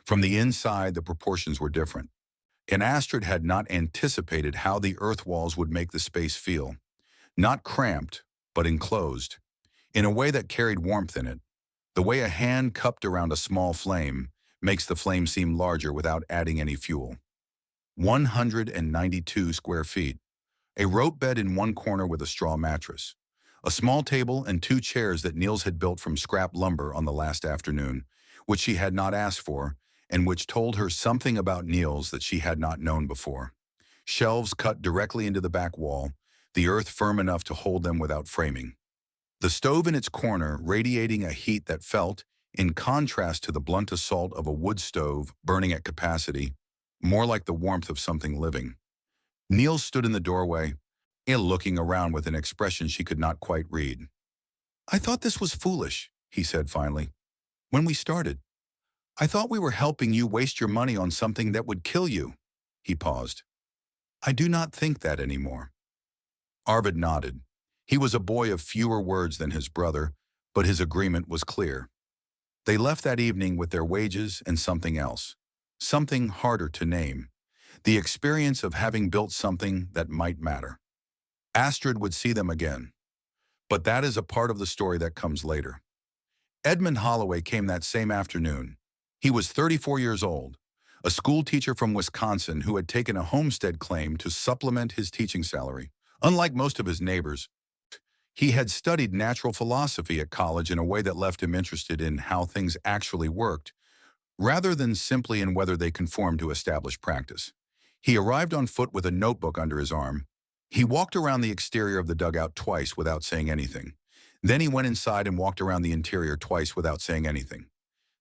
From the inside, the proportions were different. And Astrid had not anticipated how the earth walls would make the space feel. Not cramped, but enclosed, in a way that carried warmth in it. The way a hand cupped around a small flame makes the flame seem larger without adding any fuel. 192 square feet. A rope bed in one corner with a straw mattress. A small table and 2 chairs that Niels had built from scrap lumber on the last afternoon, which she had not asked for, and which told her something about Niels that she had not known before. Shelves cut directly into the back wall, the earth firm enough to hold them without framing. The stove in its corner radiating a heat that felt, in contrast to the blunt assault of a wood stove burning at capacity, more like the warmth of something living. Neil stood in the doorway, looking around with an expression she could not quite read. "I thought this was foolish," he said finally. "When we started, I thought we were helping you waste your money on something that would kill you." He paused. "I do not think that anymore." Arvid nodded. He was a boy of fewer words than his brother, but his agreement was clear. They left that evening with their wages and something else, something harder to name, the experience of having built something that might matter. Astrid would see them again, but that is a part of the story that comes later. Edmund Holloway came that same afternoon. He was 34 years old, a school teacher from Wisconsin who had taken a homestead claim to supplement his teaching salary. Unlike most of his neighbors, he had studied natural philosophy at college in a way that left him interested in how things actually worked, rather than simply in whether they conformed to established practice. He arrived on foot with a notebook under his arm. He walked around the exterior of the dugout twice without saying anything. Then he went inside and walked around the interior twice without saying anything.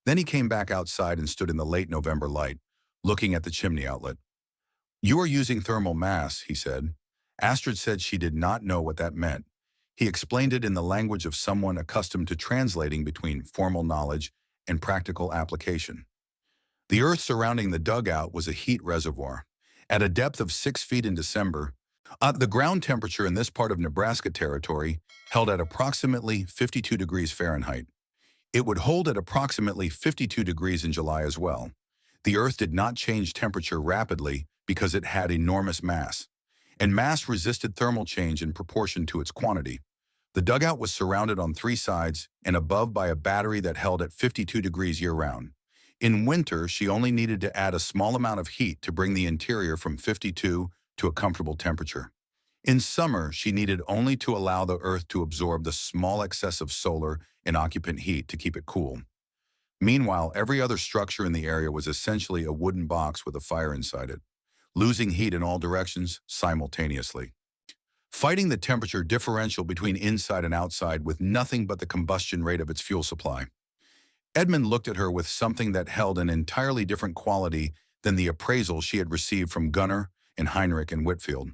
Then he came back outside and stood in the late November light, looking at the chimney outlet. "You are using thermal mass," he said. Astrid said she did not know what that meant. He explained it in the language of someone accustomed to translating between formal knowledge and practical application. The earth surrounding the dugout was a heat reservoir. At a depth of 6 feet in December, the ground temperature in this part of Nebraska territory held at approximately 52 degrees Fahrenheit. It would hold at approximately 52 degrees in July as well. The Earth did not change temperature rapidly because it had enormous mass, and mass resisted thermal change in proportion to its quantity. The dugout was surrounded on 3 sides and above by a battery that held at 52 degrees year-round. In winter, she only needed to add a small amount of heat to bring the interior from 52 to a comfortable temperature. In summer, she needed only to allow the Earth to absorb the small excess of solar and occupant heat to keep it cool. Meanwhile, every other structure in the area was essentially a wooden box with a fire inside it, losing heat in all directions simultaneously, fighting the temperature differential between inside and outside with nothing but the combustion rate of its fuel supply. Edmund looked at her with something that held an entirely different quality than the appraisal she had received from Gunnar and Heinrich and Whitfield.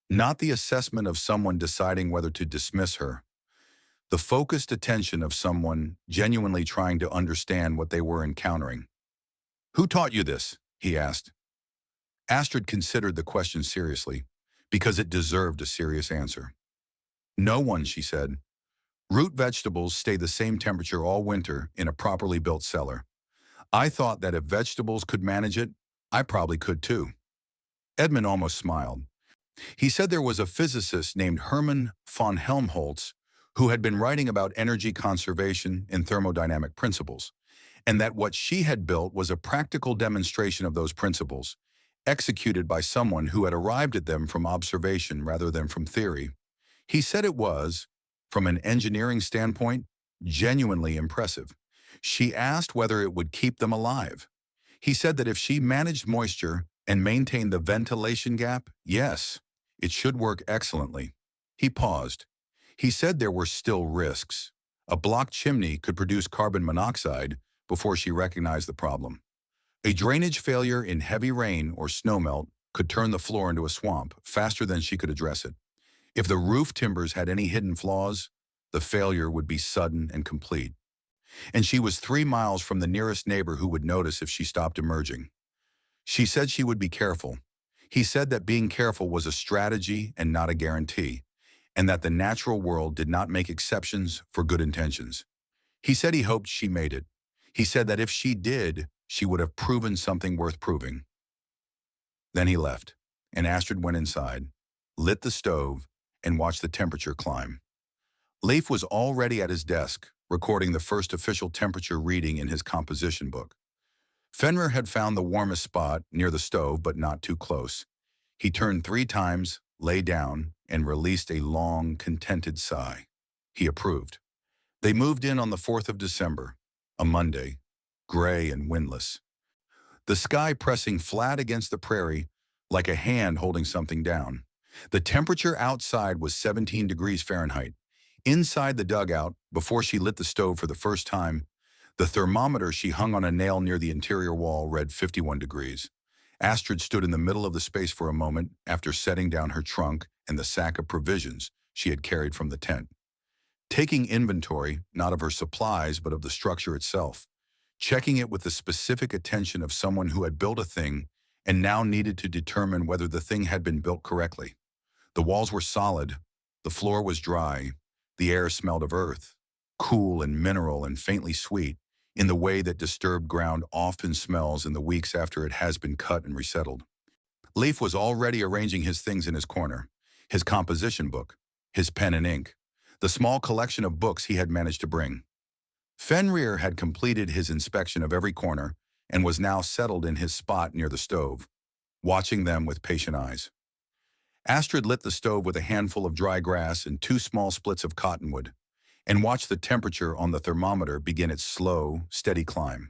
Not the assessment of someone deciding whether to dismiss her. The focused attention of someone genuinely trying to understand what they were encountering. "Who taught you this?" he asked. Astrid considered the question seriously, because it deserved a serious answer. "No one," she said. "Root vegetables stay the same temperature all winter in a properly built cellar. I thought that if vegetables could manage it, I probably could too." Edmund almost smiled. He said there was a physicist named Hermann von Helmholtz who had been writing about energy conservation and thermodynamic principles, and that what she had built was a practical demonstration of those principles, executed by someone who had arrived at them from observation rather than from theory. He said it was, from an engineering standpoint, genuinely impressive. She asked whether it would keep them alive. He said that if she managed moisture and maintained the ventilation gap, yes, it should work excellently. He paused. He said there were still risks. A blocked chimney could produce carbon monoxide before she recognized the problem. A drainage failure in heavy rain or snowmelt could turn the floor into a swamp faster than she could address it. If the roof timbers had any hidden flaws, the failure would be sudden and complete. And she was 3 miles from the nearest neighbor who would notice if she stopped emerging. She said she would be careful. He said that being careful was a strategy and not a guarantee, and that the natural world did not make exceptions for good intentions. He said he hoped she made it. He said that if she did, she would have proven something worth proving. Then he left, and Astrid went inside, lit the stove, and watched the temperature climb. Leif was already at his desk, recording the first official temperature reading in his composition book. Fenrir had found the warmest spot near the stove, but not too close. He turned 3 times, lay down, and released a long, contented sigh. He approved. They moved in on the 4th of December, a Monday, gray and windless. The sky pressing flat against the prairie like a hand holding something down. The temperature outside was 17 degrees Fahrenheit. Inside the dugout, before she lit the stove for the first time, the thermometer she hung on a nail near the interior wall read 51 degrees. Astrid stood in the middle of the space for a moment after setting down her trunk and the sack of provisions she had carried from the tent. Taking inventory, not of her supplies, but of the structure itself, checking it with the specific attention of someone who had built a thing and now needed to determine whether the thing had been built correctly. The walls were solid, the floor was dry, the air smelled of earth, cool and mineral and faintly sweet, in the way that disturbed ground often smells in the weeks after it has been cut and resettled. Leif was already arranging his things in his corner, his composition book, his pen and ink, the small collection of books he had managed to bring. Fenrir had completed his inspection of every corner and was now settled in his spot near the stove, watching them with patient eyes. Astrid lit the stove with a handful of dry grass and 2 small splits of cottonwood, and watched the temperature on the thermometer begin its slow, steady climb.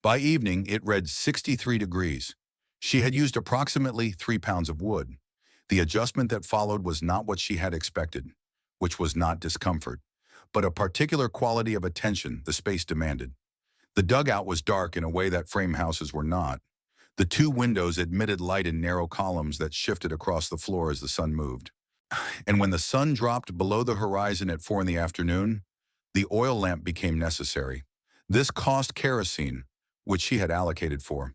By evening, it read 63 degrees. She had used approximately 3 pounds of wood. The adjustment that followed was not what she had expected, which was not discomfort, but a particular quality of attention the space demanded. The dugout was dark in a way that frame houses were not. The 2 windows admitted light in narrow columns that shifted across the floor as the sun moved. And when the sun dropped below the horizon at 4 in the afternoon, the oil lamp became necessary. This cost kerosene, which she had allocated for.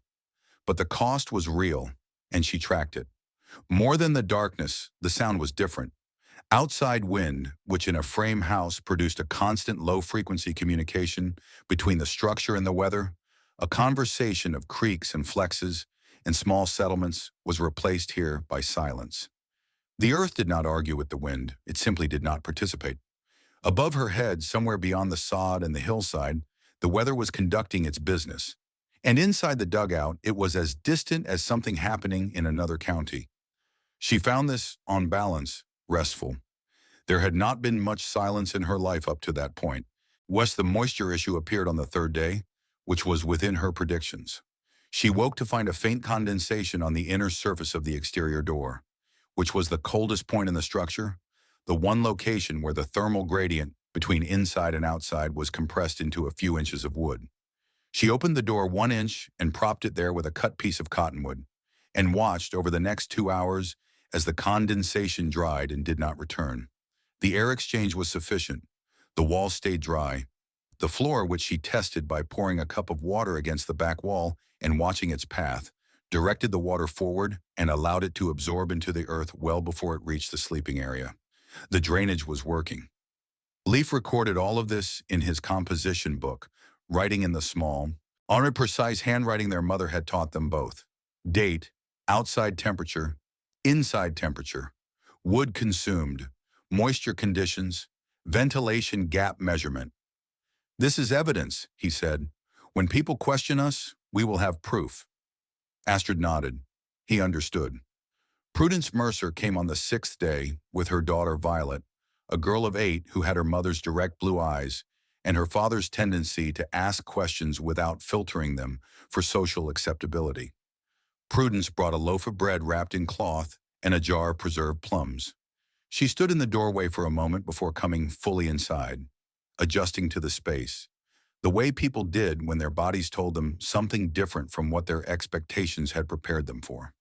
But the cost was real, and she tracked it. More than the darkness, the sound was different. Outside wind, which in a frame house produced a constant low-frequency communication between the structure and the weather, a conversation of creaks and flexes and small settlements, was replaced here by silence. The earth did not argue with the wind, it simply did not participate. Above her head, somewhere beyond the sod and the hillside, the weather was conducting its business. And inside the dugout, it was as distant as something happening in another county. She found this, on balance, restful. There had not been much silence in her life up to that point. The moisture issue appeared on the 3rd day, which was within her predictions. She woke to find a faint condensation on the inner surface of the exterior door, which was the coldest point in the structure, the one location where the thermal gradient between inside and outside was compressed into a few inches of wood. She opened the door 1 inch and propped it there with a cut piece of cottonwood, and watched over the next 2 hours as the condensation dried and did not return. The air exchange was sufficient. The wall stayed dry. The floor, which she tested by pouring a cup of water against the back wall and watching its path, directed the water forward and allowed it to absorb into the earth well before it reached the sleeping area. The drainage was working. Leif recorded all of this in his composition book, writing in the small, precise handwriting their mother had taught them both. Date, outside temperature, inside temperature, wood consumed, moisture conditions, ventilation gap measurement. "This is evidence," he said. "When people question us, we will have proof." Astrid nodded. He understood. Prudence Mercer came on the 6th day with her daughter Violet, a girl of 8 who had her mother's direct blue eyes and her father's tendency to ask questions without filtering them for social acceptability. Prudence brought a loaf of bread wrapped in cloth and a jar of preserved plums. She stood in the doorway for a moment before coming fully inside, adjusting to the space, the way people did when their bodies told them something different from what their expectations had prepared them for.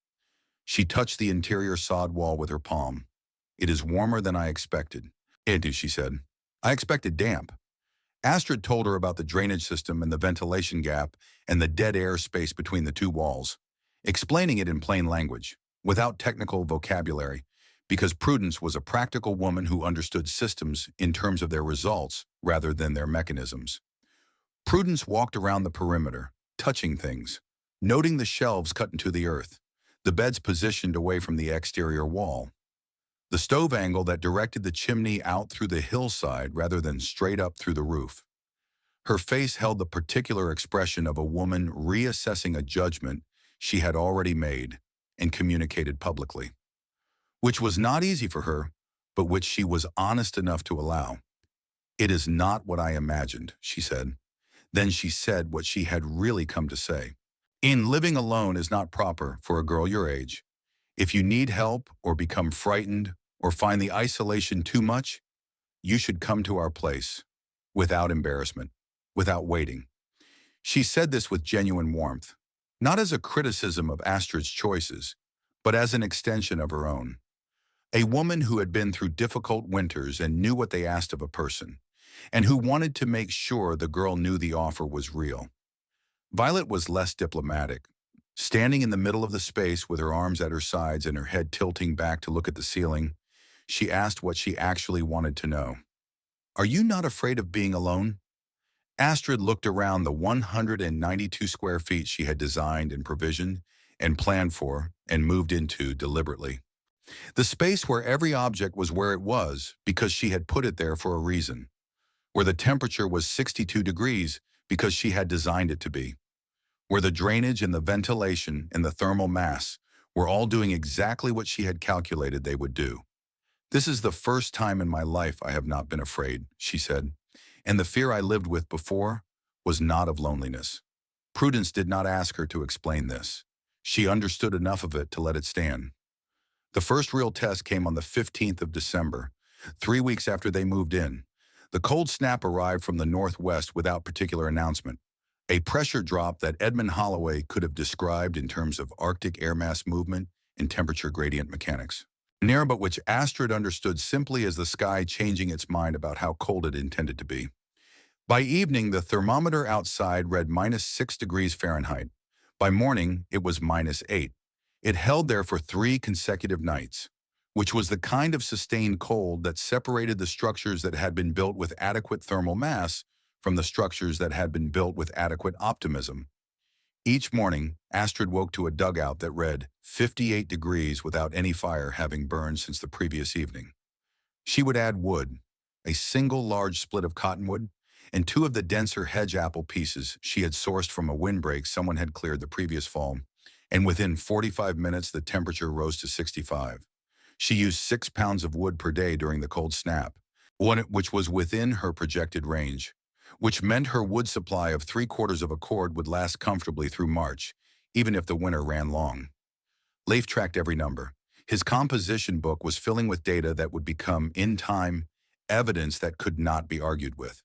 She touched the interior sod wall with her palm. "It is warmer than I expected." "It," she said. "I expected damp." Astrid told her about the drainage system and the ventilation gap and the dead air space between the 2 walls, explaining it in plain language, without technical vocabulary, because Prudence was a practical woman who understood systems in terms of their results rather than their mechanisms. Prudence walked around the perimeter, touching things, noting the shelves cut into the earth, the beds positioned away from the exterior wall, the stove angle that directed the chimney out through the hillside rather than straight up through the roof. Her face held the particular expression of a woman reassessing a judgment she had already made and communicated publicly, which was not easy for her, but which she was honest enough to allow. "It is not what I imagined," she said. Then she said what she had really come to say. "In living alone is not proper for a girl your age. If you need help or become frightened or find the isolation too much, you should come to our place, without embarrassment, without waiting. She said this with genuine warmth, not as a criticism of Astrid's choices, but as an extension of her own. A woman who had been through difficult winters and knew what they asked of a person, and who wanted to make sure the girl knew the offer was real. Violet was less diplomatic. Standing in the middle of the space with her arms at her sides and her head tilting back to look at the ceiling, she asked what she actually wanted to know. Are you not afraid of being alone? Astrid looked around the 192 square feet she had designed and provisioned and planned for and moved into deliberately. The space where every object was where it was because she had put it there for a reason, where the temperature was 62 degrees because she had designed it to be, where the drainage and the ventilation and the thermal mass were all doing exactly what she had calculated they would do. This is the first time in my life I have not been afraid, she said, and the fear I lived with before was not of loneliness. Prudence did not ask her to explain this. She understood enough of it to let it stand. The first real test came on the 15th of December, 3 weeks after they moved in. The cold snap arrived from the northwest without particular announcement, a pressure drop that Edmund Holloway could have described in terms of Arctic air mass movement and temperature gradient mechanics. An era but which Astrid understood simply as the sky changing its mind about how cold it intended to be. By evening, the thermometer outside read -6 degrees Fahrenheit. By morning, it was -8. It held there for 3 consecutive nights, which was the kind of sustained cold that separated the structures that had been built with adequate thermal mass from the structures that had been built with adequate optimism. Each morning, Astrid woke to a dugout that read 58 degrees without any fire having burned since the previous evening. She would add wood, a single large split of cottonwood, and 2 of the denser hedge apple pieces she had sourced from a windbreak someone had cleared the previous fall, and within 45 minutes the temperature rose to 65. She used 6 pounds of wood per day during the cold snap, which was within her projected range, which meant her wood supply of 3/4 of a cord would last comfortably through March, even if the winter ran long. Leif tracked every number. His composition book was filling with data that would become, in time, evidence that could not be argued with.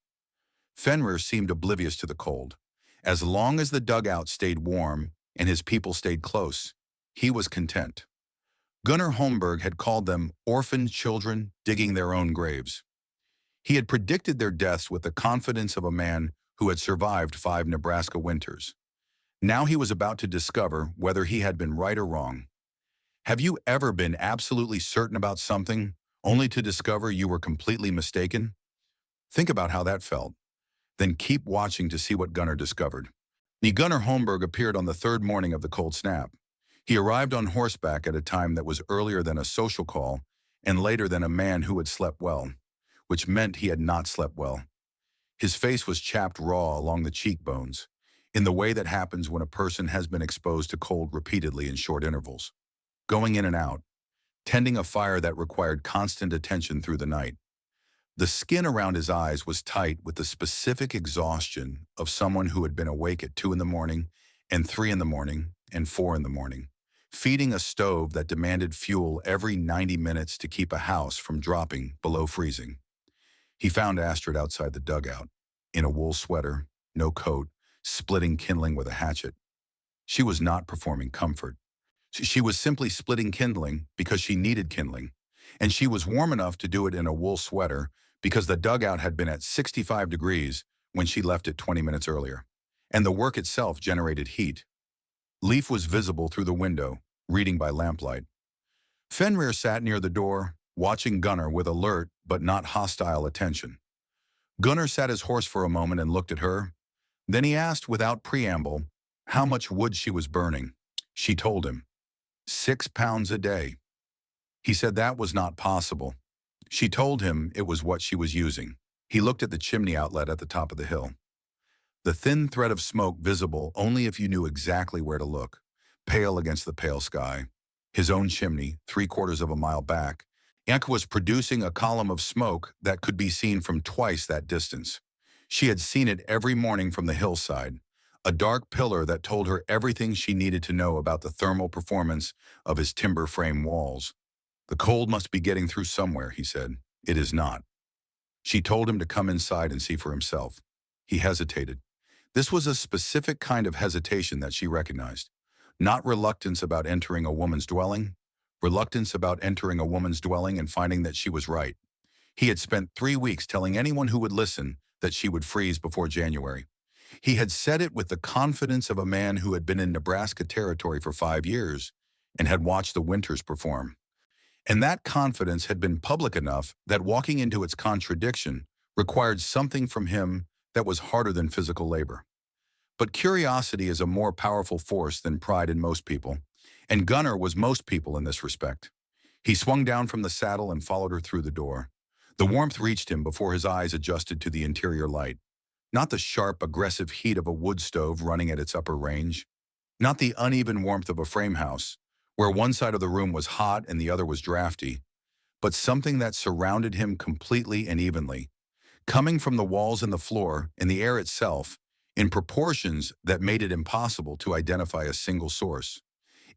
Fenrir seemed oblivious to the cold. As long as the dugout stayed warm and his people stayed close, he was content. Gunnar Holmberg had called them orphaned children digging their own graves. He had predicted their deaths with the confidence of a man who had survived 5 Nebraska winters. Now he was about to discover whether he had been right or wrong. Have you ever been absolutely certain about something, only to discover you were completely mistaken? Think about how that felt. Then keep watching to see what Gunnar discovered. Gunnar Holmberg appeared on the 3rd morning of the cold snap. He arrived on horseback at a time that was earlier than a social call and later than a man who had slept well, which meant he had not slept well. His face was chapped raw along the cheekbones, in the way that happens when a person has been exposed to cold repeatedly in short intervals, going in and out, tending a fire that required constant attention through the night. The skin around his eyes was tight with the specific exhaustion of someone who had been awake at 2 in the morning and 3 in the morning and 4 in the morning, feeding a stove that demanded fuel every 90 minutes to keep a house from dropping below freezing. He found Astrid outside the dugout, in a wool sweater, no coat, splitting kindling with a hatchet. She was not performing comfort. She was simply splitting kindling because she needed kindling, and she was warm enough to do it in a wool sweater because the dugout had been at 65 degrees when she left it 20 minutes earlier, and the work itself generated heat. Leif was visible through the window, reading by lamplight. Fenrir sat near the door, watching Gunnar with alert but not hostile attention. Gunnar sat his horse for a moment and looked at her. Then he asked without preamble how much wood she was burning. She told him, 6 pounds a day. He said that was not possible. She told him it was what she was using. He looked at the chimney outlet at the top of the hill. The thin thread of smoke visible only if you knew exactly where to look, pale against the pale sky. His own chimney, 3/4 of a mile back, Anka was producing a column of smoke that could be seen from twice that distance. She had seen it every morning from the hillside, a dark pillar that told her everything she needed to know about the thermal performance of his timber frame walls. The cold must be getting through somewhere, he said. It is not. She told him to come inside and see for himself. He hesitated. This was a specific kind of hesitation that she recognized. Not reluctance about entering a woman's dwelling, reluctance about entering a woman's dwelling and finding that she was right. He had spent 3 weeks telling anyone who would listen that she would freeze before January. He had said it with the confidence of a man who had been in Nebraska territory for 5 years and had watched the winters perform. And that confidence had been public enough that walking into its contradiction required something from him that was harder than physical labor. But curiosity is a more powerful force than pride in most people, and Gunnar was most people in this respect. He swung down from the saddle and followed her through the door. The warmth reached him before his eyes adjusted to the interior light. Not the sharp, aggressive heat of a wood stove running at its upper range. Not the uneven warmth of a frame house, where one side of the room was hot and the other was drafty, but something that surrounded him completely and evenly, coming from the walls and the floor and the air itself, in proportions that made it impossible to identify a single source.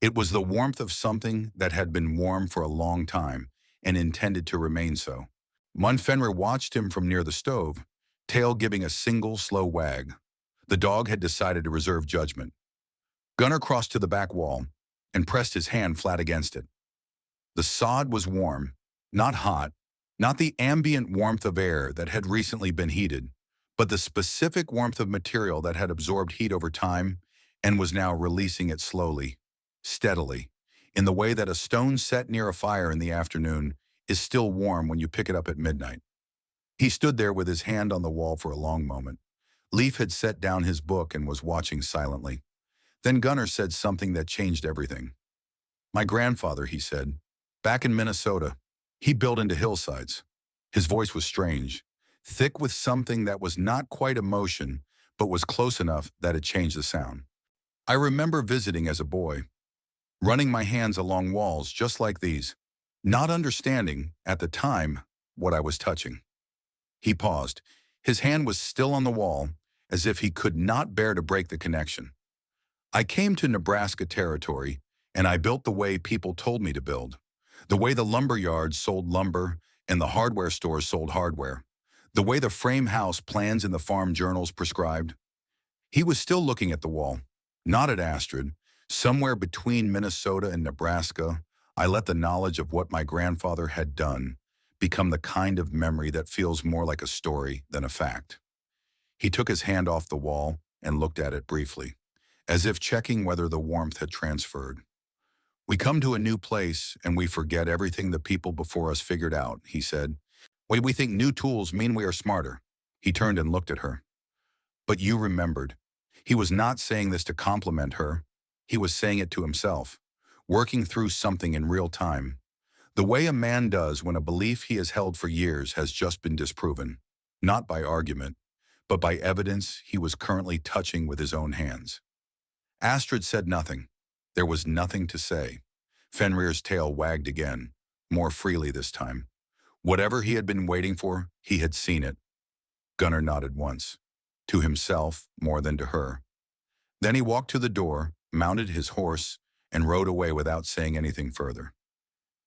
It was the warmth of something that had been warm for a long time and intended to remain so. Fenrir watched him from near the stove, tail giving a single slow wag. The dog had decided to reserve judgment. Gunnar crossed to the back wall and pressed his hand flat against it. The sod was warm, not hot, not the ambient warmth of air that had recently been heated, but the specific warmth of material that had absorbed heat over time and was now releasing it slowly, steadily, in the way that a stone set near a fire in the afternoon is still warm when you pick it up at midnight. He stood there with his hand on the wall for a long moment. Leif had set down his book and was watching silently. Then Gunnar said something that changed everything. "My grandfather," he said, "back in Minnesota, he built into hillsides." His voice was strange, thick with something that was not quite emotion, but was close enough that it changed the sound. "I remember visiting as a boy, running my hands along walls just like these, not understanding, at the time, what I was touching." He paused. His hand was still on the wall, as if he could not bear to break the connection. "I came to Nebraska territory, and I built the way people told me to build. The way the lumber yards sold lumber and the hardware stores sold hardware. The way the frame house plans in the farm journals prescribed." He was still looking at the wall, not at Astrid. "Somewhere between Minnesota and Nebraska, I let the knowledge of what my grandfather had done become the kind of memory that feels more like a story than a fact." He took his hand off the wall and looked at it briefly, as if checking whether the warmth had transferred. "We come to a new place and we forget everything the people before us figured out," he said. We think new tools mean we are smarter." He turned and looked at her. "But you remembered." He was not saying this to compliment her. He was saying it to himself, working through something in real time. The way a man does when a belief he has held for years has just been disproven, not by argument, but by evidence he was currently touching with his own hands. Astrid said nothing. There was nothing to say. Fenrir's tail wagged again, more freely this time. Whatever he had been waiting for, he had seen it. Gunnar nodded once, to himself more than to her. Then he walked to the door, mounted his horse, and rode away without saying anything further.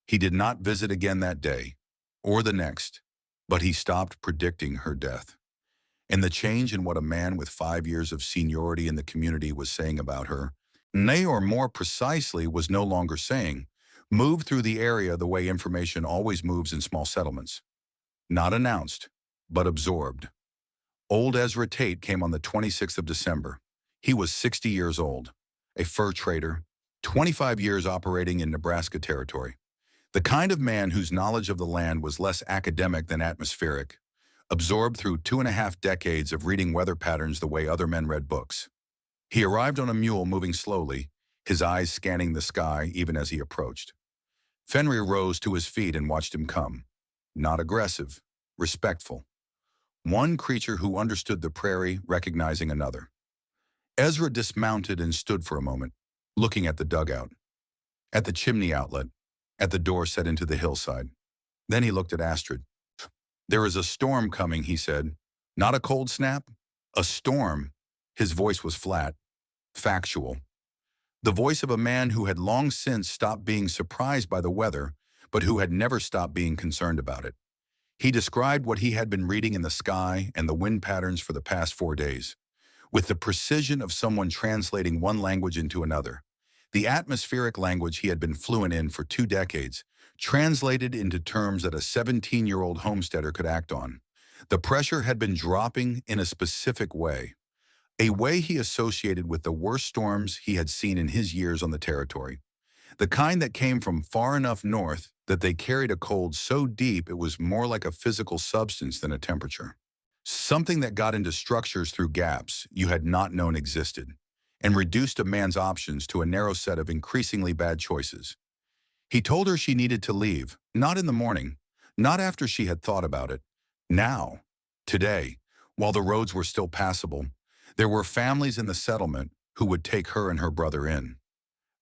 He did not visit again that day, or the next, but he stopped predicting her death. And the change in what a man with 5 years of seniority in the community was saying about her, nay, or more precisely, was no longer saying, moved through the area the way information always moves in small settlements. Not announced, but absorbed. Old Ezra Tate came on the 26th of December. He was 60 years old, a fur trader, 25 years operating in Nebraska territory. The kind of man whose knowledge of the land was less academic than atmospheric, absorbed through 2.5 decades of reading weather patterns the way other men read books. He arrived on a mule moving slowly, his eyes scanning the sky even as he approached. Fenrir rose to his feet and watched him come. Not aggressive, respectful. One creature who understood the prairie recognizing another. Ezra dismounted and stood for a moment, looking at the dugout, at the chimney outlet, at the door set into the hillside. Then he looked at Astrid. "There is a storm coming," he said. "Not a cold snap, a storm." His voice was flat, factual. The voice of a man who had long since stopped being surprised by the weather, but who had never stopped being concerned about it. He described what he had been reading in the sky and the wind patterns for the past 4 days, with the precision of someone translating one language into another. The atmospheric language he had been fluent in for 2 decades, translated into terms that a 17-year-old homesteader could act on. The pressure had been dropping in a way he associated with the worst storms he had seen in his years on the territory. The kind that came from far enough north that they carried a cold so deep it was more like a physical substance than a temperature. Something that got into structures through gaps you had not known existed, and reduced a man's options to a narrow set of increasingly bad choices. He told her she needed to leave, not in the morning, not after she had thought about it. Now, today, while the roads were still passable, there were families in the settlement who would take her and her brother in.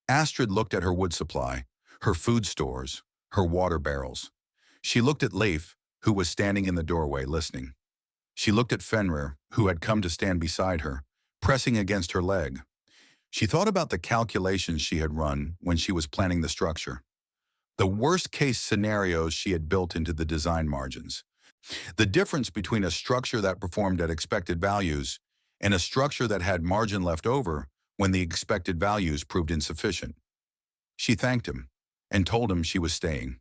Astrid looked at her wood supply, her food stores, her water barrels. She looked at Leif, who was standing in the doorway listening. She looked at Fenrir, who had come to stand beside her, pressing against her leg. She thought about the calculations she had run when she was planning the structure, the worst-case scenarios she had built into the design margins. The difference between a structure that performed at expected values and a structure that had margin left over when the expected values proved insufficient. She thanked him and told him she was staying.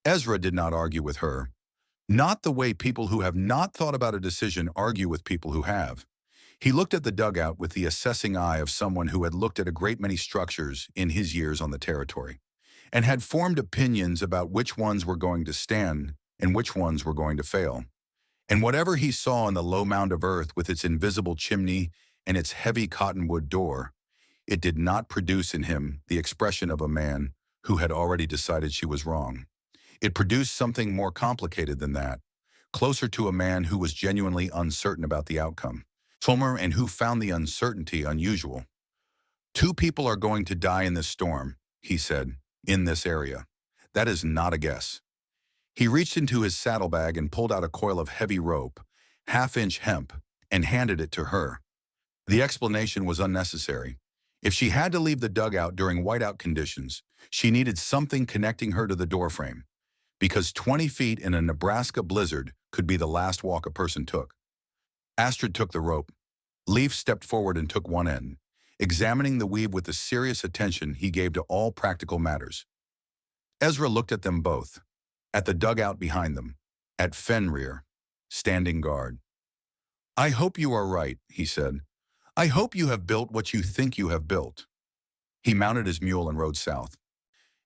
Ezra did not argue with her, not the way people who have not thought about a decision argue with people who have. He looked at the dugout with the assessing eye of someone who had looked at a great many structures in his years on the territory, and had formed opinions about which ones were going to stand and which ones were going to fail. And whatever he saw in the low mound of earth with its invisible chimney and its heavy cottonwood door, it did not produce in him the expression of a man who had already decided she was wrong. It produced something more complicated than that, closer to a man who was genuinely uncertain about the outcome. Fulmer and who found the uncertainty unusual. 2 people are going to die in this storm, he said, in this area. That is not a guess. He reached into his saddlebag and pulled out a coil of heavy rope, half-inch hemp, and handed it to her. The explanation was unnecessary. If she had to leave the dugout during whiteout conditions, she needed something connecting her to the doorframe, because 20 feet in a Nebraska blizzard could be the last walk a person took. Astrid took the rope. Leif stepped forward and took one end, examining the weave with the serious attention he gave to all practical matters. Ezra looked at them both, at the dugout behind them, at Fenrir, standing guard. "I hope you are right," he said. "I hope you have built what you think you have built." He mounted his mule and rode south,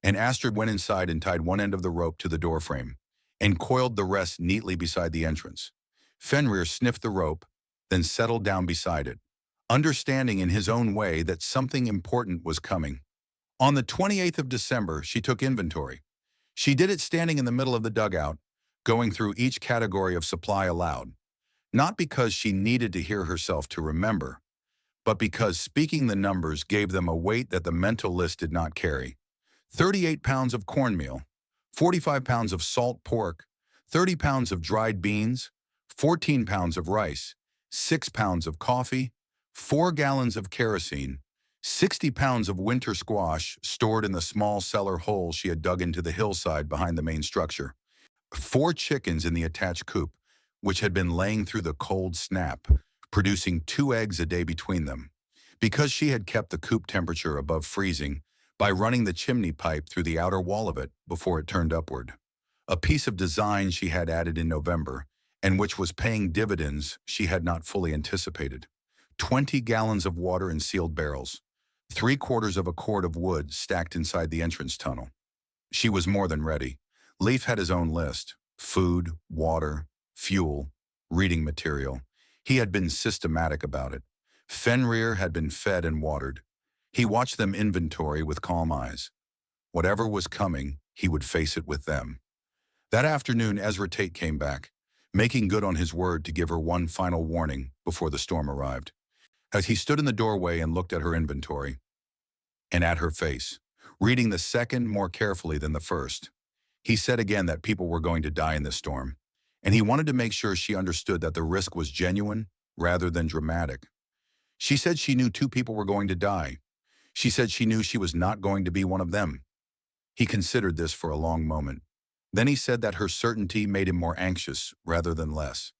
and Astrid went inside and tied one end of the rope to the doorframe and coiled the rest neatly beside the entrance. Fenrir sniffed the rope, then settled down beside it, understanding in his own way that something important was coming. On the 28th of December, she took inventory. She did it standing in the middle of the dugout, going through each category of supply aloud, not because she needed to hear herself to remember, but because speaking the numbers gave them a weight that the mental list did not carry. 38 pounds of cornmeal, 45 pounds of salt pork, 30 pounds of dried beans, 14 pounds of rice, 6 pounds of coffee, 4 gallons of kerosene, 60 pounds of winter squash stored in the small cellar hole she had dug into the hillside behind the main structure, 4 chickens in the attached coop, which had been laying through the cold snap, producing 2 eggs a day between them, because she had kept the coop temperature above freezing by running the chimney pipe through the outer wall of it before it turned upward. A piece of design she had added in November, and which was paying dividends she had not fully anticipated. 20 gallons of water in sealed barrels, 3/4 of a cord of wood stacked inside the entrance tunnel. She was more than ready. Leif had his own list: food, water, fuel, reading material. He had been systematic about it. Fenrir had been fed and watered. He watched them inventory with calm eyes. Whatever was coming, he would face it with them. That afternoon, Ezra Tate came back, making good on his word to give her one final warning before the storm arrived. As he stood in the doorway and looked at her inventory, and at her face, reading the second more carefully than the first, he said again that people were going to die in this storm, and he wanted to make sure she understood that the risk was genuine rather than dramatic. She said she knew 2 people were going to die. She said she knew she was not going to be one of them. He considered this for a long moment. Then he said that her certainty made him more anxious rather than less.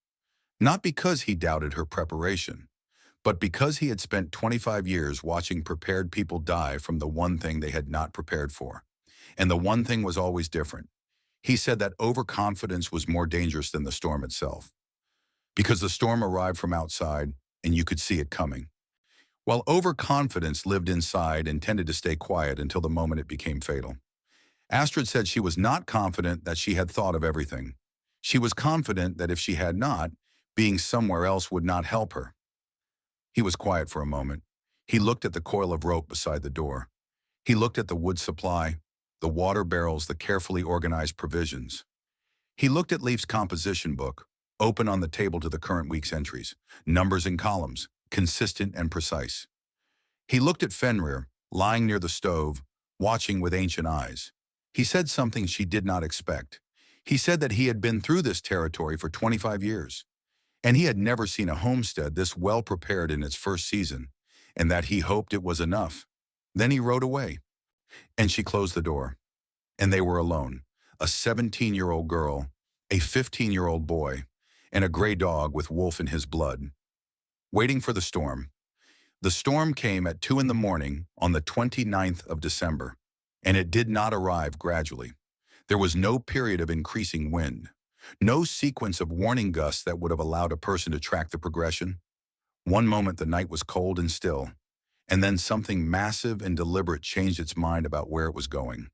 Not because he doubted her preparation, but because he had spent 25 years watching prepared people die from the one thing they had not prepared for. And the one thing was always different. He said that overconfidence was more dangerous than the storm itself, because the storm arrived from outside and you could see it coming, while overconfidence lived inside and tended to stay quiet until the moment it became fatal. Astrid said she was not confident that she had thought of everything. She was confident that if she had not, being somewhere else would not help her. He was quiet for a moment. He looked at the coil of rope beside the door. He looked at the wood supply, the water barrels, the carefully organized provisions. He looked at Leif's composition book, open on the table to the current week's entries, numbers and columns, consistent and precise. He looked at Fenrir, lying near the stove, watching with ancient eyes. He said something she did not expect. He said that he had been through this territory for 25 years, and he had never seen a homestead this well prepared in its first season, and that he hoped it was enough. Then he rode away, and she closed the door, and they were alone, a 17-year-old girl, a 15-year-old boy, and a gray dog with wolf in his blood, waiting for the storm. The storm came at 2 in the morning on the 29th of December, and it did not arrive gradually. There was no period of increasing wind, no sequence of warning gusts that would have allowed a person to track the progression. One moment the night was cold and still, and then something massive and deliberate changed its mind about where it was going.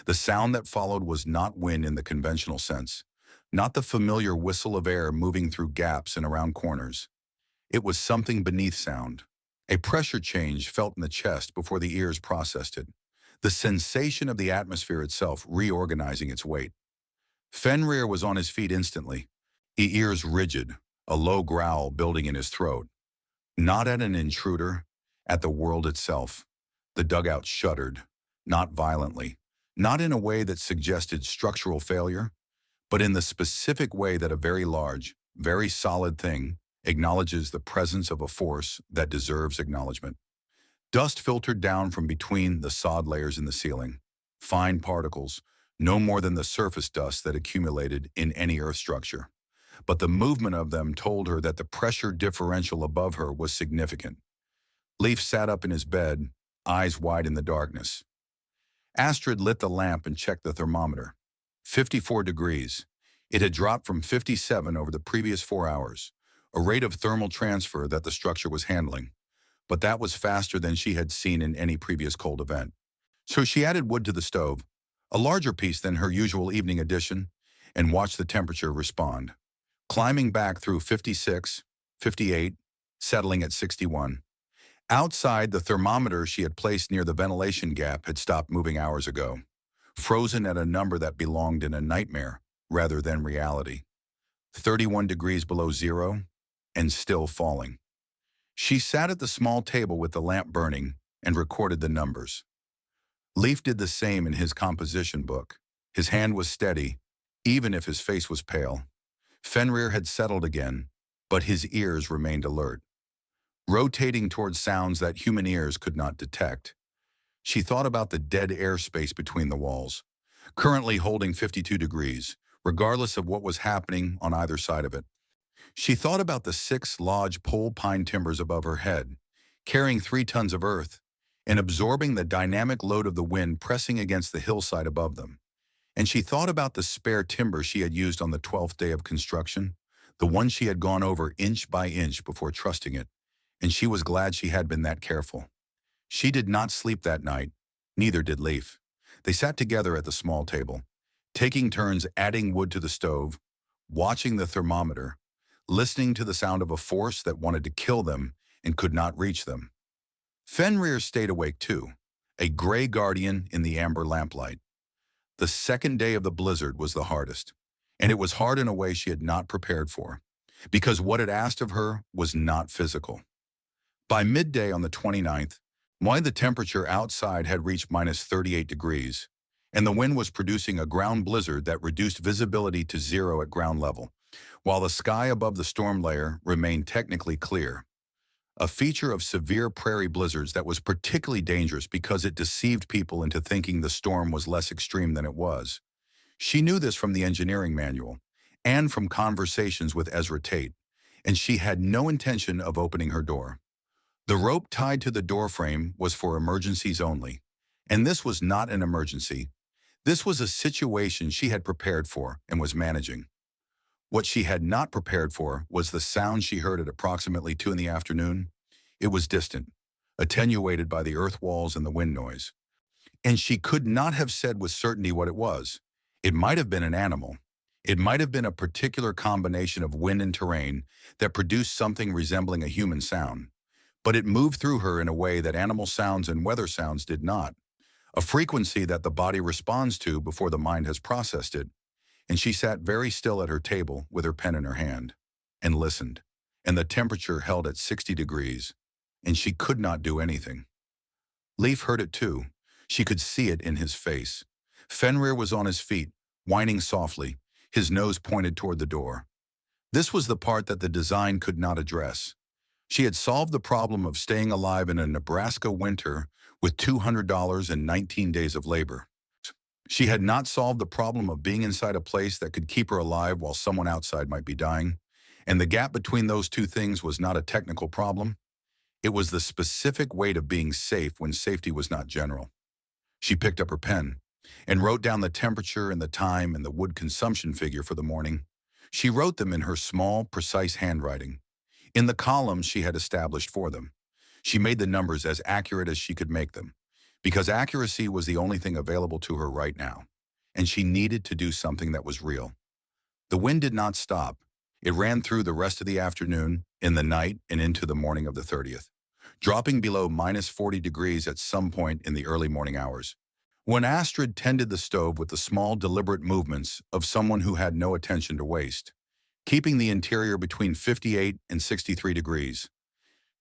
The sound that followed was not wind in the conventional sense, not the familiar whistle of air moving through gaps and around corners. It was something beneath sound, a pressure change felt in the chest before the ears processed it, the sensation of the atmosphere itself reorganizing its weight. Fenrir was on his feet instantly, ears rigid, a low growl building in his throat. Not at an intruder, at the world itself. The dugout shuddered, not violently, not in a way that suggested structural failure, but in the specific way that a very large, very solid thing acknowledges the presence of a force that deserves acknowledgement. Dust filtered down from between the sod layers in the ceiling, fine particles, no more than the surface dust that accumulated in any earth structure. But the movement of them told her that the pressure differential above her was significant. Leif sat up in his bed, eyes wide in the darkness. Astrid lit the lamp and checked the thermometer. 54 degrees. It had dropped from 57 over the previous 4 hours, a rate of thermal transfer that the structure was handling. But that was faster than she had seen in any previous cold event. So she added wood to the stove, a larger piece than her usual evening addition, and watched the temperature respond, climbing back through 56, 58, settling at 61. Outside, the thermometer she had placed near the ventilation gap had stopped moving hours ago, frozen at a number that belonged in a nightmare rather than reality. 31 degrees below zero, and still falling. She sat at the small table with the lamp burning and recorded the numbers. Leif did the same in his composition book. His hand was steady, even if his face was pale. Fenrir had settled again, but his ears remained alert, rotating towards sounds that human ears could not detect. She thought about the dead airspace between the walls, currently holding 52 degrees, regardless of what was happening on either side of it. She thought about the 6 lodge pole pine timbers above her head, carrying 3 tons of earth, and absorbing the dynamic load of the wind pressing against the hillside above them. And she thought about the spare timber she had used on the 12th day of construction, the one she had gone over inch by inch before trusting it, and she was glad she had been that careful. She did not sleep that night, neither did Leif. They sat together at the small table, taking turns adding wood to the stove, watching the thermometer, listening to the sound of a force that wanted to kill them and could not reach them. Fenrir stayed awake too, a gray guardian in the amber lamplight. The second day of the blizzard was the hardest, and it was hard in a way she had not prepared for, because what it asked of her was not physical. By midday on the 29th, while the temperature outside had reached minus 38 degrees, and the wind was producing a ground blizzard that reduced visibility to 0 at ground level, while the sky above the storm layer remained technically clear. A feature of severe prairie blizzards that was particularly dangerous because it deceived people into thinking the storm was less extreme than it was. She knew this from the engineering manual and from conversations with Ezra Tate, and she had no intention of opening her door. The rope tied to the doorframe was for emergencies only, and this was not an emergency. This was a situation she had prepared for and was managing. What she had not prepared for was the sound she heard at approximately 2 in the afternoon. It was distant, attenuated by the earth walls and the wind noise. And she could not have said with certainty what it was. It might have been an animal. It might have been a particular combination of wind and terrain that produced something resembling a human sound. But it moved through her in a way that animal sounds and weather sounds did not, a frequency that the body responds to before the mind has processed it. And she sat very still at her table with her pen in her hand and listened. And the temperature held at 60 degrees, and she could not do anything. Leif heard it too. She could see it in his face. Fenrir was on his feet, whining softly, his nose pointed toward the door. This was the part that the design could not address. She had solved the problem of staying alive in a Nebraska winter with $200 and 19 days of labor. She had not solved the problem of being inside a place that could keep her alive while someone outside might be dying. And the gap between those two things was not a technical problem. It was the specific weight of being safe when safety was not general. She picked up her pen and wrote down the temperature and the time and the wood consumption figure for the morning. She wrote them in her small, precise handwriting, in the columns she had established for them. She made the numbers as accurate as she could make them, because accuracy was the only thing available to her right now, and she needed to do something that was real. The wind did not stop. It ran through the rest of the afternoon, in the night, and into the morning of the 30th, dropping below -40 degrees at some point in the early morning hours. When Astrid tended the stove with the small, deliberate movements of someone who had no attention to waste, keeping the interior between 58 and 63 degrees,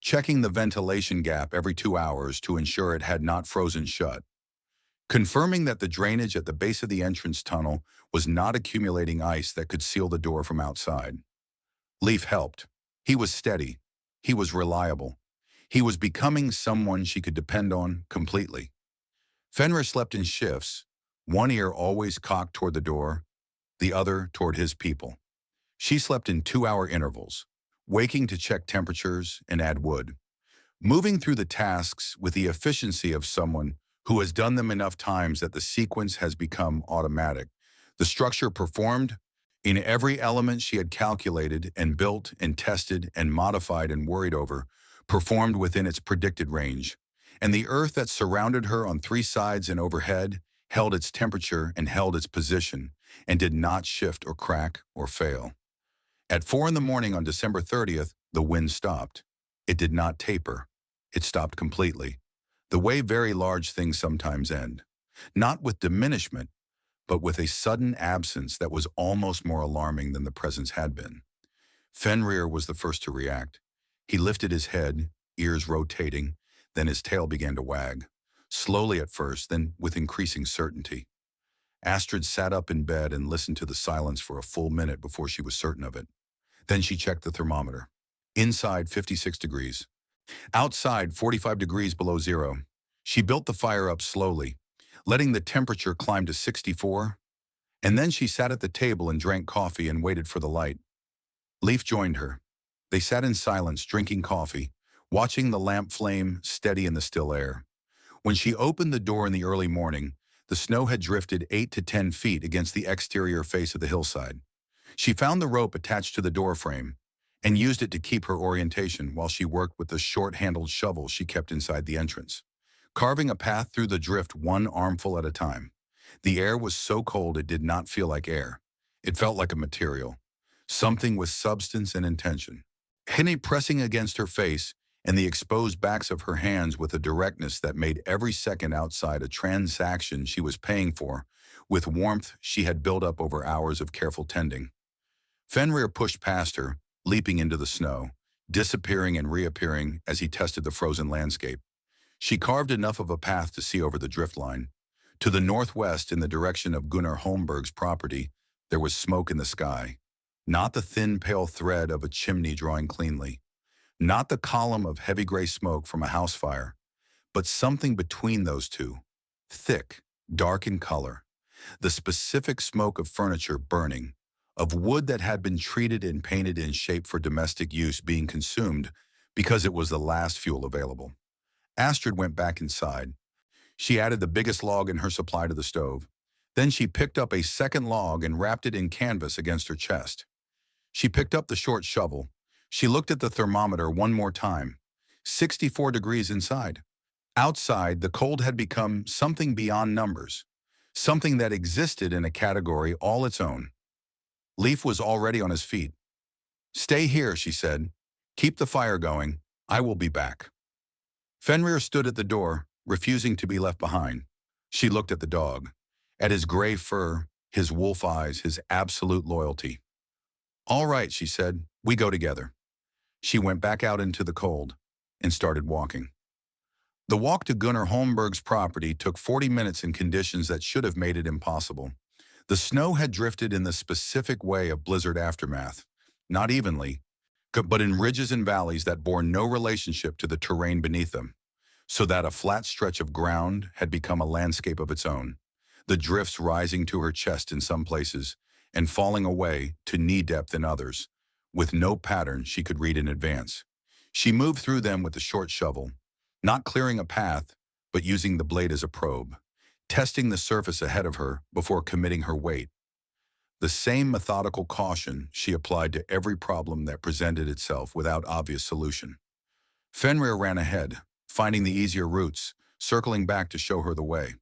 checking the ventilation gap every 2 hours to ensure it had not frozen shut, confirming that the drainage at the base of the entrance tunnel was not accumulating ice that could seal the door from outside. Leif helped. He was steady. He was reliable. He was becoming someone she could depend on completely. Fenrir slept in shifts, one ear always cocked toward the door, the other toward his people. She slept in 2-hour intervals, waking to check temperatures and add wood, moving through the tasks with the efficiency of someone who has done them enough times that the sequence has become automatic. The structure performed in every element she had calculated and built and tested and modified and worried over, performed within its predicted range. And the earth that surrounded her on 3 sides and overhead held its temperature and held its position and did not shift or crack or fail. At 4 in the morning on December 30th, the wind stopped. It did not taper. It stopped completely, the way very large things sometimes end. Not with diminishment, but with a sudden absence that was almost more alarming than the presence had been. Fenrir was the first to react. He lifted his head, ears rotating, then his tail began to wag, slowly at first, then with increasing certainty. Astrid sat up in bed and listened to the silence for a full minute before she was certain of it. Then she checked the thermometer. Inside, 56 degrees. Outside, 45 degrees below zero. She built the fire up slowly, letting the temperature climb to 64. And then she sat at the table and drank coffee and waited for the light. Leif joined her. They sat in silence, drinking coffee, watching the lamp flame steady in the still air. When she opened the door in the early morning, the snow had drifted 8 to 10 feet against the exterior face of the hillside. She found the rope attached to the door frame and used it to keep her orientation while she worked with the short-handled shovel she kept inside the entrance, carving a path through the drift one armful at a time. The air was so cold it did not feel like air. It felt like a material, something with substance and intention. Henny pressing against her face and the exposed backs of her hands with a directness that made every second outside a transaction she was paying for, with warmth she had built up over hours of careful tending. Fenrir pushed past her, leaping into the snow, disappearing and reappearing as he tested the frozen landscape. She carved enough of a path to see over the drift line. To the northwest, in the direction of Gunnar Holmberg's property, there was smoke in the sky. Not the thin, pale thread of a chimney drawing cleanly. Not the column of heavy gray smoke from a house fire, but something between those two. Thick, dark in color. The specific smoke of furniture burning, of wood that had been treated and painted in shape for domestic use being consumed because it was the last fuel available. Astrid went back inside. She added the biggest log in her supply to the stove. Then she picked up a second log and wrapped it in canvas against her chest. She picked up the short shovel. She looked at the thermometer one more time. 64 degrees inside. Outside, the cold had become something beyond numbers, something that existed in a category all its own. Leaf was already on his feet. "Stay here," she said. "Keep the fire going. I will be back." Fenrir stood at the door, refusing to be left behind. She looked at the dog, at his gray fur, his wolf eyes, his absolute loyalty. "All right," she said, "we go together." She went back out into the cold and started walking. The walk to Gunnar Holmberg's property took 40 minutes in conditions that should have made it impossible. The snow had drifted in the specific way of blizzard aftermath, not evenly, but in ridges and valleys that bore no relationship to the terrain beneath them, so that a flat stretch of ground had become a landscape of its own, the drifts rising to her chest in some places and falling away to knee depth in others, with no pattern she could read in advance. She moved through them with the short shovel, not clearing a path, but using the blade as a probe, testing the surface ahead of her before committing her weight. The same methodical caution she applied to every problem that presented itself without obvious solution. Fenrir ran ahead, finding the easier routes, circling back to show her the way.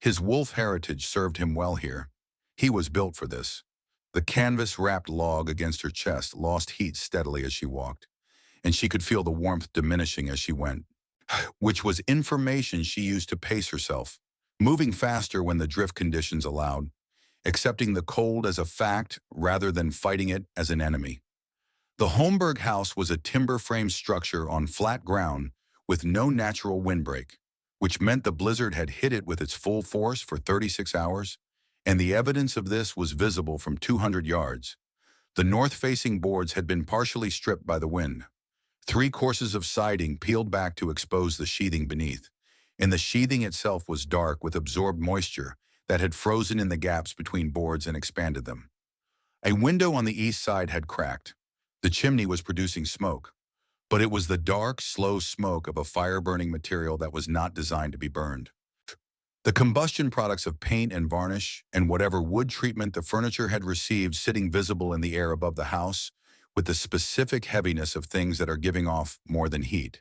His wolf heritage served him well here. He was built for this. The canvas-wrapped log against her chest lost heat steadily as she walked, and she could feel the warmth diminishing as she went, which was information she used to pace herself, moving faster when the drift conditions allowed, accepting the cold as a fact rather than fighting it as an enemy. The Holmberg house was a timber-frame structure on flat ground with no natural windbreak, which meant the blizzard had hit it with its full force for 36 hours, and the evidence of this was visible from 200 yards. The north-facing boards had been partially stripped by the wind. 3 courses of siding peeled back to expose the sheathing beneath, and the sheathing itself was dark with absorbed moisture that had frozen in the gaps between boards and expanded them. A window on the east side had cracked. The chimney was producing smoke, but it was the dark, slow smoke of a fire-burning material that was not designed to be burned. The combustion products of paint and varnish and whatever wood treatment the furniture had received sitting visible in the air above the house with the specific heaviness of things that are giving off more than heat.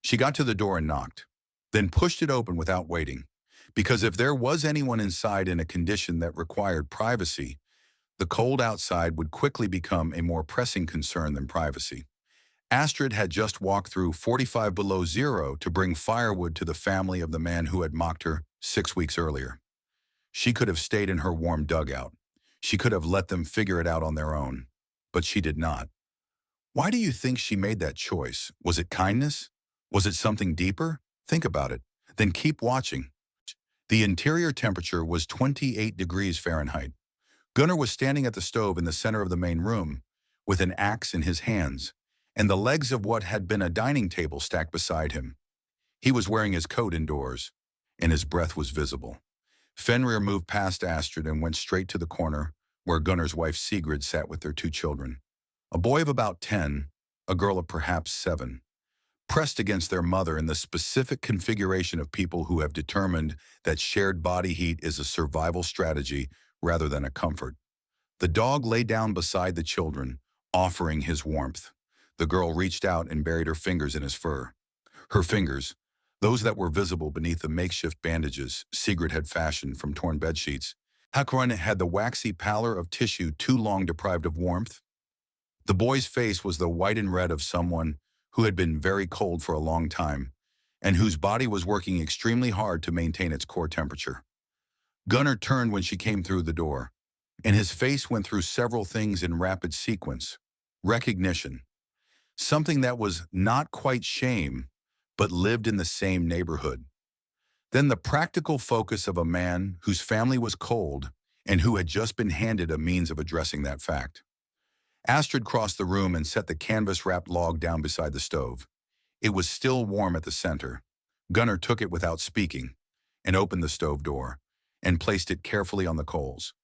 She got to the door and knocked, then pushed it open without waiting, because if there was anyone inside in a condition that required privacy, the cold outside would quickly become a more pressing concern than privacy. Astrid had just walked through 45 below zero to bring firewood to the family of the man who had mocked her 6 weeks earlier. She could have stayed in her warm dugout. She could have let them figure it out on their own, but she did not. Why do you think she made that choice? Was it kindness? Was it something deeper? Think about it. Then keep watching. The interior temperature was 28 degrees Fahrenheit. Gunnar was standing at the stove in the center of the main room, with an axe in his hands, and the legs of what had been a dining table stacked beside him. He was wearing his coat indoors, and his breath was visible. Fenrir moved past Astrid and went straight to the corner where Gunnar's wife Sigrid sat with their 2 children. A boy of about 10, a girl of perhaps 7, pressed against their mother in the specific configuration of people who have determined that shared body heat is a survival strategy rather than a comfort. The dog lay down beside the children, offering his warmth. The girl reached out and buried her fingers in his fur. Her fingers, those that were visible beneath the makeshift bandages Sigrid had fashioned from torn bedsheets, Hakron had the waxy pallor of tissue too long deprived of warmth. The boy's face was the white and red of someone who had been very cold for a long time, and whose body was working extremely hard to maintain its core temperature. Gunnar turned when she came through the door, and his face went through several things in rapid sequence. Recognition. Something that was not quite shame, but lived in the same neighborhood. Then the practical focus of a man whose family was cold and who had just been handed a means of addressing that fact. Astrid crossed the room and set the canvas-wrapped log down beside the stove. It was still warm at the center. Gunnar took it without speaking and opened the stove door. and placed it carefully on the coals.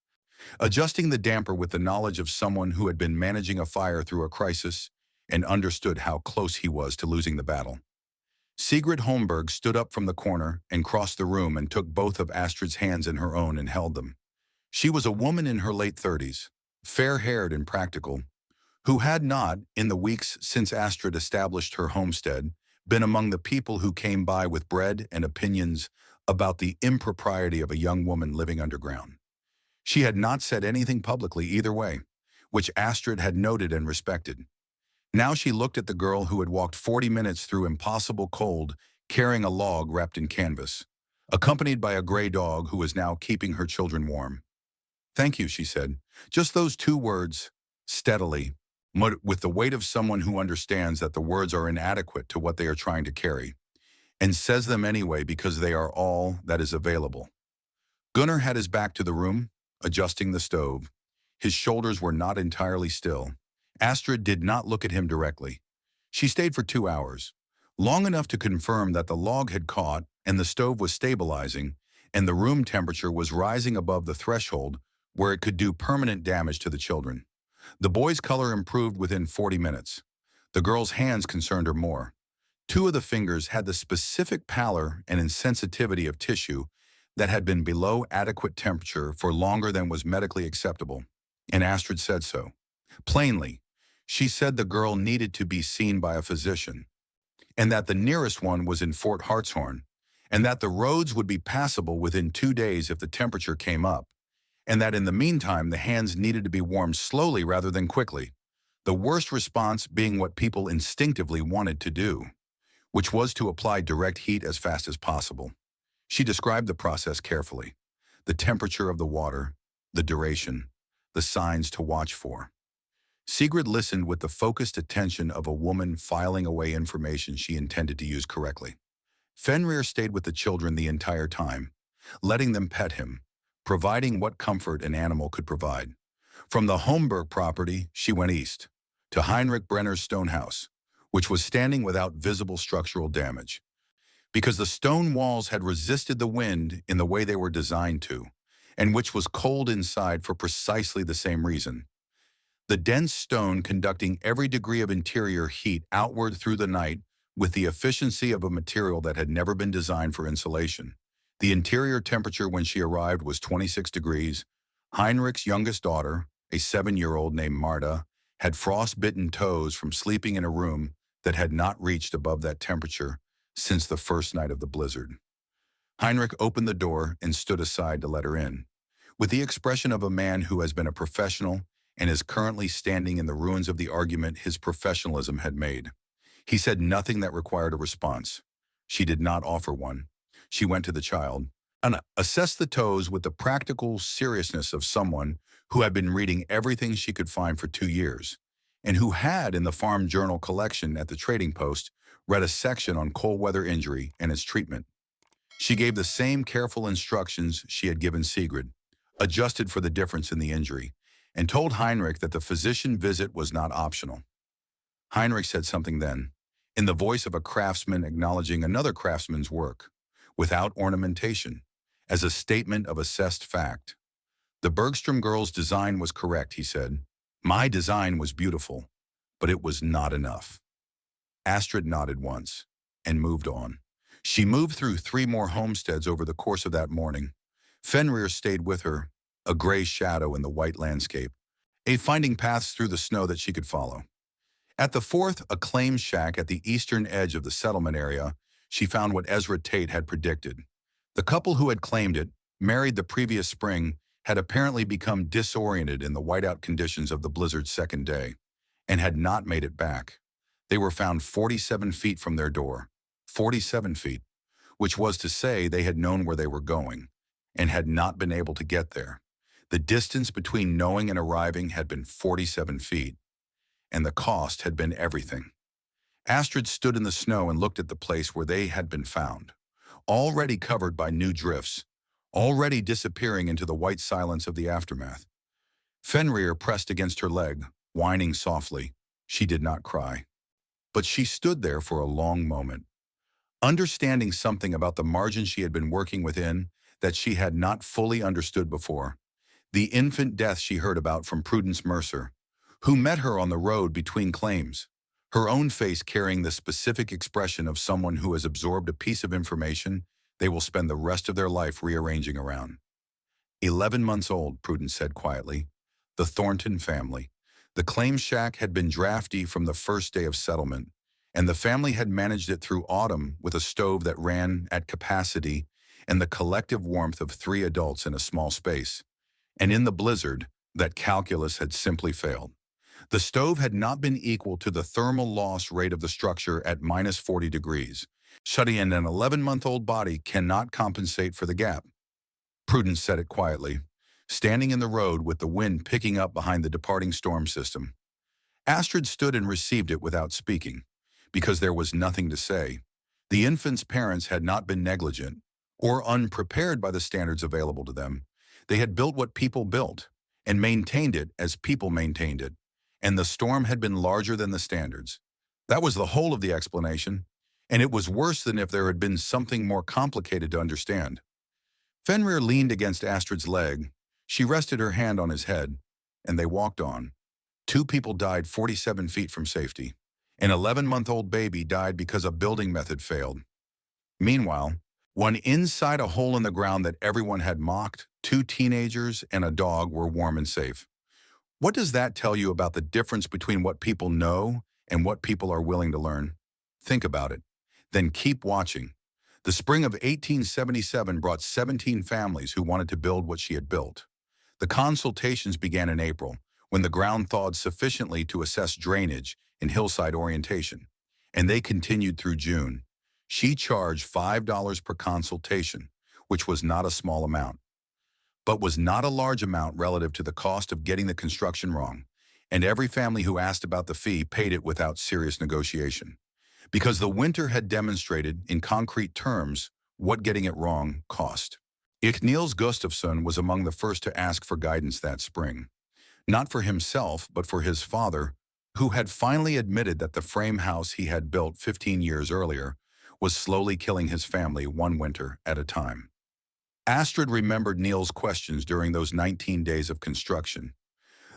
Adjusting the damper with the knowledge of someone who had been managing a fire through a crisis and understood how close he was to losing the battle. Sigrid Holmberg stood up from the corner and crossed the room and took both of Astrid's hands in her own and held them. She was a woman in her late 30s, fair-haired and practical, who had not, in the weeks since Astrid established her homestead, been among the people who came by with bread and opinions about the impropriety of a young woman living underground. She had not said anything publicly either way, which Astrid had noted and respected. Now she looked at the girl who had walked 40 minutes through impossible cold, carrying a log wrapped in canvas, accompanied by a gray dog who was now keeping her children warm. "Thank you," she said. Just those two words, steadily, with the weight of someone who understands that the words are inadequate to what they are trying to carry, and says them anyway because they are all that is available. Gunnar had his back to the room, adjusting the stove. His shoulders were not entirely still. Astrid did not look at him directly. She stayed for 2 hours, long enough to confirm that the log had caught and the stove was stabilizing and the room temperature was rising above the threshold where it could do permanent damage to the children. The boy's color improved within 40 minutes. The girl's hands concerned her more. 2 of the fingers had the specific pallor and insensitivity of tissue that had been below adequate temperature for longer than was medically acceptable, and Astrid said so. Plainly, she said the girl needed to be seen by a physician, and that the nearest one was in Fort Hartshorn, and that the roads would be passable within 2 days if the temperature came up, and that in the meantime the hands needed to be warmed slowly rather than quickly, the worst response being what people instinctively wanted to do, which was to apply direct heat as fast as possible. She described the process carefully, the temperature of the water, the duration, the signs to watch for. Sigrid listened with the focused attention of a woman filing away information she intended to use correctly. Fenrir stayed with the children the entire time, letting them pet him, providing what comfort an animal could provide. From the Holmberg property, she went east, to Heinrich Brenner's stone house, which was standing without visible structural damage. Because the stone walls had resisted the wind in the way they were designed to, and which was cold inside for precisely the same reason. The dense stone conducting every degree of interior heat outward through the night with the efficiency of a material that had never been designed for insulation. The interior temperature when she arrived was 26 degrees. Heinrich's youngest daughter, a 7-year-old named Marta, had frostbitten toes from sleeping in a room that had not reached above that temperature since the first night of the blizzard. Heinrich opened the door and stood aside to let her in, with the expression of a man who has been a professional and is currently standing in the ruins of the argument his professionalism had made. He said nothing that required a response. She did not offer one. She went to the child and assessed the toes with the practical seriousness of someone who had been reading everything she could find for 2 years, and who had, in the farm journal collection at the trading post, read a section on cold weather injury and its treatment. She gave the same careful instructions she had given Sigrid, adjusted for the difference in the injury, and told Heinrich that the physician visit was not optional. Heinrich said something then, in the voice of a craftsman acknowledging another craftsman's work, without ornamentation, as a statement of assessed fact. The Bergstrom girl's design was correct, he said. My design was beautiful, but it was not enough. Astrid nodded once and moved on. She moved through 3 more homesteads over the course of that morning. Fenrir stayed with her, a gray shadow in the white landscape, finding paths through the snow that she could follow. At the 4th, a claim shack at the eastern edge of the settlement area, she found what Ezra Tate had predicted. The couple who had claimed it, married the previous spring, had apparently become disoriented in the whiteout conditions of the blizzard's second day, and had not made it back. They were found 47 feet from their door. 47 feet, which was to say they had known where they were going, and had not been able to get there. The distance between knowing and arriving had been 47 feet, and the cost had been everything. Astrid stood in the snow and looked at the place where they had been found, already covered by new drifts, already disappearing into the white silence of the aftermath. Fenrir pressed against her leg, whining softly. She did not cry, but she stood there for a long moment, understanding something about the margin she had been working within that she had not fully understood before. The infant death she heard about from Prudence Mercer, who met her on the road between claims, her own face carrying the specific expression of someone who has absorbed a piece of information they will spend the rest of their life rearranging around. 11 months old, Prudence said quietly. The Thornton family. The claim shack had been drafty from the first day of settlement, and the family had managed it through autumn with a stove that ran at capacity and the collective warmth of 3 adults in a small space. And in the blizzard, that calculus had simply failed. The stove had not been equal to the thermal loss rate of the structure at minus 40 degrees. Shutting in an 11-month-old body cannot compensate for the gap. Prudence said it quietly, standing in the road with the wind picking up behind the departing storm system. Astrid stood and received it without speaking, because there was nothing to say. The infant's parents had not been negligent or unprepared by the standards available to them. They had built what people built and maintained it as people maintained it, and the storm had been larger than the standards. That was the whole of the explanation, and it was worse than if there had been something more complicated to understand. Fenrir leaned against Astrid's leg. She rested her hand on his head, and they walked on. 2 people died 47 feet from safety. An 11-month-old baby died because a building method failed. Meanwhile, one inside a hole in the ground that everyone had mocked, 2 teenagers and a dog were warm and safe. What does that tell you about the difference between what people know and what people are willing to learn? Think about it. Then keep watching. The spring of 1877 brought 17 families who wanted to build what she had built. The consultations began in April, when the ground thawed sufficiently to assess drainage and hillside orientation, and they continued through June. She charged $5 per consultation, which was not a small amount, but was not a large amount relative to the cost of getting the construction wrong, and every family who asked about the fee paid it without serious negotiation, because the winter had demonstrated in concrete terms what getting it wrong cost. Niels Gustafsson was among the first to ask for guidance that spring, not for himself but for his father, who had finally admitted that the frame house he had built 15 years earlier was slowly killing his family one winter at a time. Astrid remembered Niels' questions during those 19 days of construction.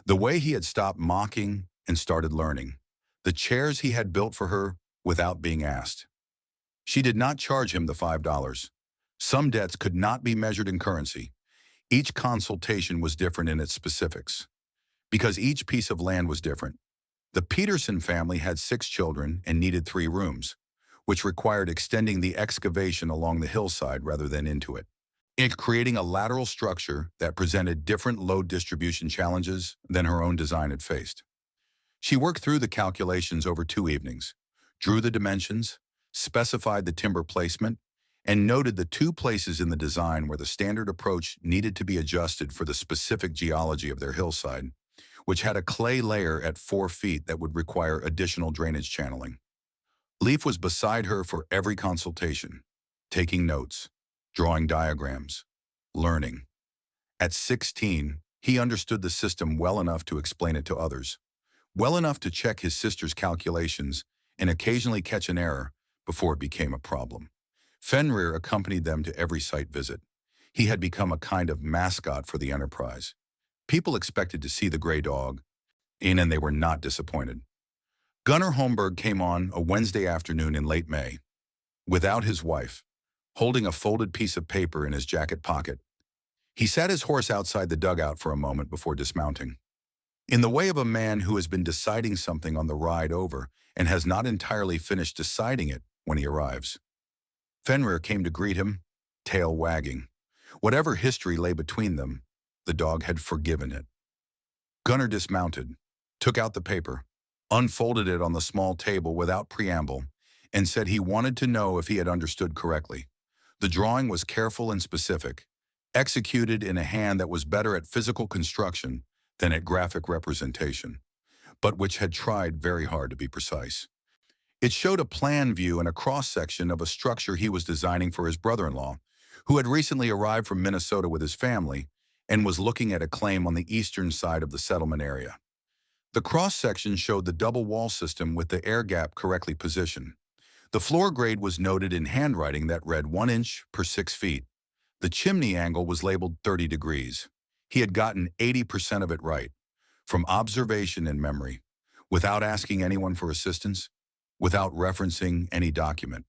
The way he had stopped mocking and started learning. The chairs he had built for her without being asked. She did not charge him the $5. Some debts could not be measured in currency. Each consultation was different in its specifics, because each piece of land was different. The Peterson family had 6 children and needed 3 rooms, which required extending the excavation along the hillside rather than into it, creating a lateral structure that presented different load distribution challenges than her own design had faced. She worked through the calculations over 2 evenings, drew the dimensions, specified the timber placement, and noted the 2 places in the design where the standard approach needed to be adjusted for the specific geology of their hillside, which had a clay layer at 4 feet that would require additional drainage channeling. Leif was beside her for every consultation, taking notes, drawing diagrams, learning. At 16, he understood the system well enough to explain it to others, well enough to check his sister's calculations and occasionally catch an error before it became a problem. Fenrir accompanied them to every site visit. He had become a kind of mascot for the enterprise. People expected to see the gray dog, and they were not disappointed. Gunnar Holmberg came on a Wednesday afternoon in late May, without his wife, holding a folded piece of paper in his jacket pocket. He sat his horse outside the dugout for a moment before dismounting. In the way of a man who has been deciding something on the ride over and has not entirely finished deciding it when he arrives. Fenrir came to greet him, tail wagging. Whatever history lay between them, the dog had forgiven it. Gunnar dismounted, took out the paper, unfolded it on the small table without preamble, and said he wanted to know if he had understood correctly. The drawing was careful and specific, executed in a hand that was better at physical construction than at graphic representation, but which had tried very hard to be precise. It showed a plan view and a cross-section of a structure he was designing for his brother-in-law, who had recently arrived from Minnesota with his family and was looking at a claim on the eastern side of the settlement area. The cross-section showed the double wall system with the air gap correctly positioned. The floor grade was noted in handwriting that read 1 inch per 6 feet, The chimney angle was labeled 30 degrees. He had gotten 80% of it right, from observation and memory, without asking anyone for assistance, without referencing any document.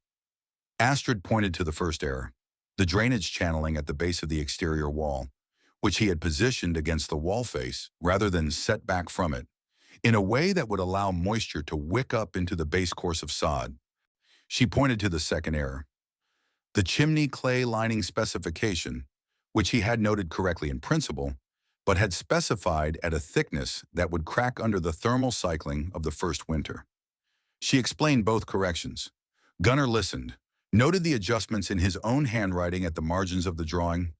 Astrid pointed to the first error, the drainage channeling at the base of the exterior wall, which he had positioned against the wall face rather than set back from it, in a way that would allow moisture to wick up into the base course of sod. She pointed to the second error, the chimney clay lining specification, which he had noted correctly in principle, but had specified at a thickness that would crack under the thermal cycling of the first winter. She explained both corrections. Gunnar listened, noted the adjustments in his own handwriting at the margins of the drawing,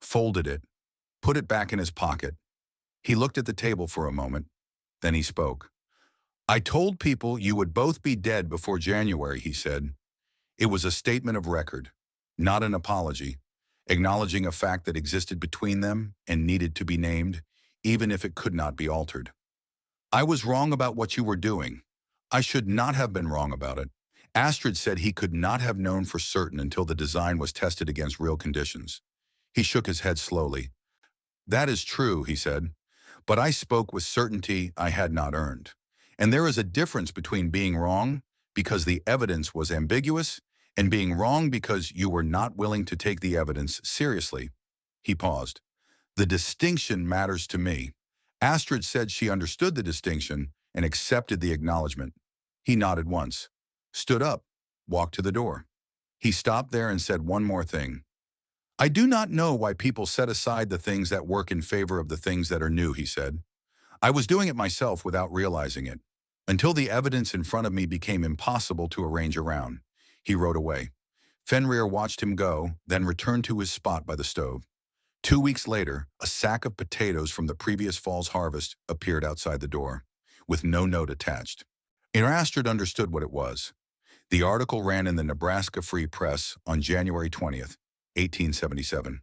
folded it, put it back in his pocket. He looked at the table for a moment, then he spoke. "I told people you would both be dead before January," he said. It was a statement of record, not an apology, acknowledging a fact that existed between them and needed to be named, even if it could not be altered. "I was wrong about what you were doing. I should not have been wrong about it." Astrid said he could not have known for certain until the design was tested against real conditions. He shook his head slowly. "That is true," he said, "but I spoke with certainty I had not earned. And there is a difference between being wrong because the evidence was ambiguous and being wrong because you were not willing to take the evidence seriously." He paused. "The distinction matters to me." Astrid said she understood the distinction and accepted the acknowledgement. He nodded once, stood up, walked to the door. He stopped there and said one more thing. "I do not know why people set aside the things that work in favor of the things that are new," he said. "I was doing it myself without realizing it, until the evidence in front of me became impossible to arrange around." He rode away. Fenrir watched him go, then returned to his spot by the stove. 2 weeks later, a sack of potatoes from the previous fall's harvest appeared outside the door, with no note attached. Astrid understood what it was. The article ran in the Nebraska Free Press on January 20th, 1877.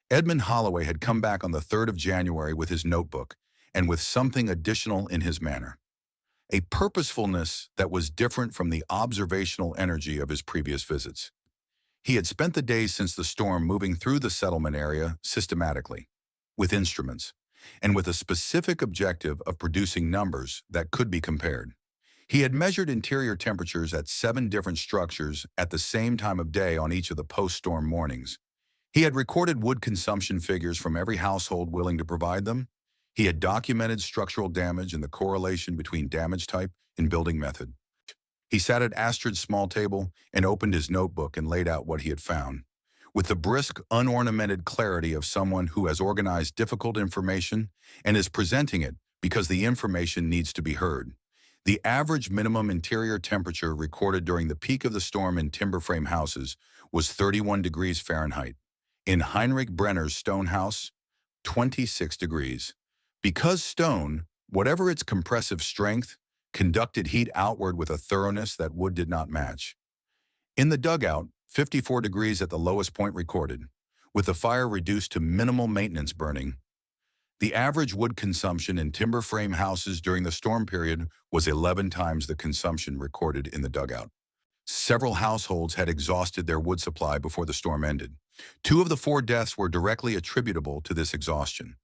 Edmund Holloway had come back on the 3rd of January with his notebook and with something additional in his manner. A purposefulness that was different from the observational energy of his previous visits. He had spent the days since the storm moving through the settlement area systematically, with instruments, and with a specific objective of producing numbers that could be compared. He had measured interior temperatures at 7 different structures at the same time of day on each of the post-storm mornings. He had recorded wood consumption figures from every household willing to provide them. He had documented structural damage and the correlation between damage type and building method. He sat at Astrid's small table and opened his notebook and laid out what he had found, with the brisk, unornamented clarity of someone who has organized difficult information and is presenting it because the information needs to be heard. The average minimum interior temperature recorded during the peak of the storm in timber frame houses was 31 degrees Fahrenheit. In Heinrich Brenner's stone house, 26 degrees. Because stone, whatever its compressive strength, conducted heat outward with a thoroughness that wood did not match. In the dugout, 54 degrees at the lowest point recorded, with the fire reduced to minimal maintenance burning. The average wood consumption in timber frame houses during the storm period was 11 times the consumption recorded in the dugout. Several households had exhausted their wood supply before the storm ended. 2 of the 4 deaths were directly attributable to this exhaustion.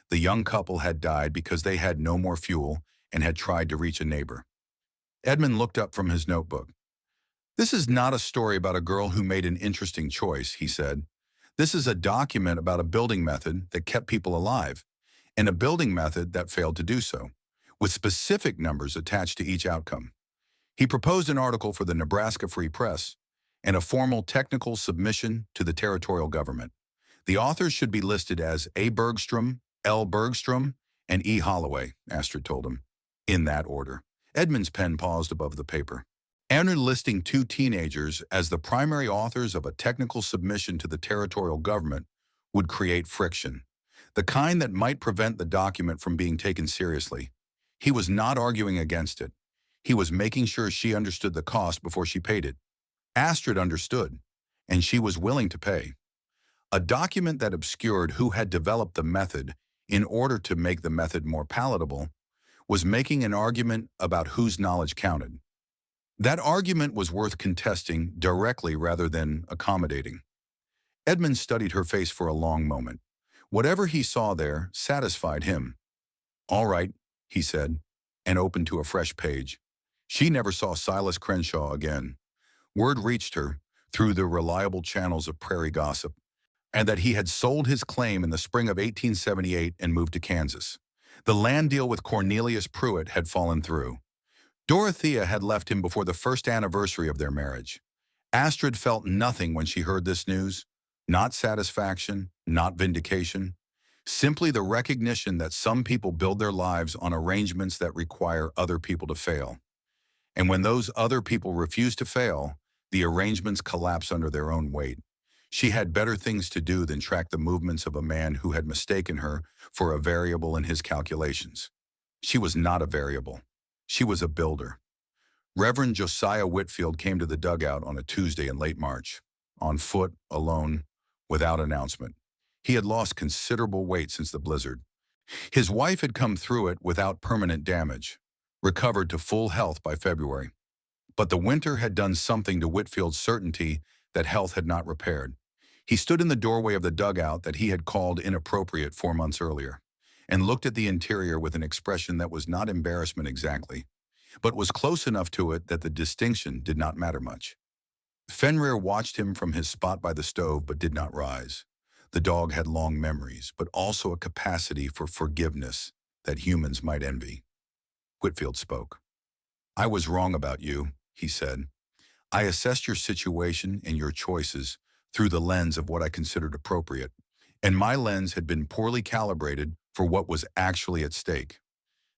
The young couple had died because they had no more fuel and had tried to reach a neighbor. Edmund looked up from his notebook. "This is not a story about a girl who made an interesting choice," he said. "This is a document about a building method that kept people alive, and a building method that failed to do so, with specific numbers attached to each outcome." He proposed an article for the Nebraska Free Press and a formal technical submission to the territorial government. The authors should be listed as A. Bergstrom, L. Bergstrom, and E. Holloway, Astrid told him, in that order. Edmund's pen paused above the paper. Andrew listing 2 teenagers as the primary authors of a technical submission to the territorial government would create friction, the kind that might prevent the document from being taken seriously. He was not arguing against it. He was making sure she understood the cost before she paid it. Astrid understood, and she was willing to pay. A document that obscured who had developed the method in order to make the method more palatable was making an argument about whose knowledge counted. That argument was worth contesting directly rather than accommodating. Edmund studied her face for a long moment. Whatever he saw there satisfied him. "All right," he said, and opened to a fresh page. She never saw Silas Crenshaw again. Word reached her, through the reliable channels of prairie gossip, and that he had sold his claim in the spring of 1878 and moved to Kansas. The land deal with Cornelius Pruitt had fallen through. Dorothea had left him before the first anniversary of their marriage. Astrid felt nothing when she heard this news. Not satisfaction, not vindication. Simply the recognition that some people build their lives on arrangements that require other people to fail. And when those other people refuse to fail, the arrangements collapse under their own weight. She had better things to do than track the movements of a man who had mistaken her for a variable in his calculations. She was not a variable. She was a builder. Reverend Josiah Whitfield came to the dugout on a Tuesday in late March, on foot, alone, without announcement. He had lost considerable weight since the blizzard. His wife had come through it without permanent damage, recovered to full health by February. But the winter had done something to Whitfield's certainty that health had not repaired. He stood in the doorway of the dugout that he had called inappropriate 4 months earlier, and looked at the interior with an expression that was not embarrassment exactly, but was close enough to it that the distinction did not matter much. Fenrir watched him from his spot by the stove but did not rise. The dog had long memories, but also a capacity for forgiveness that humans might envy. Whitfield spoke. "I was wrong about you," he said. "I assessed your situation and your choices through the lens of what I considered appropriate, and my lens had been poorly calibrated for what was actually at stake.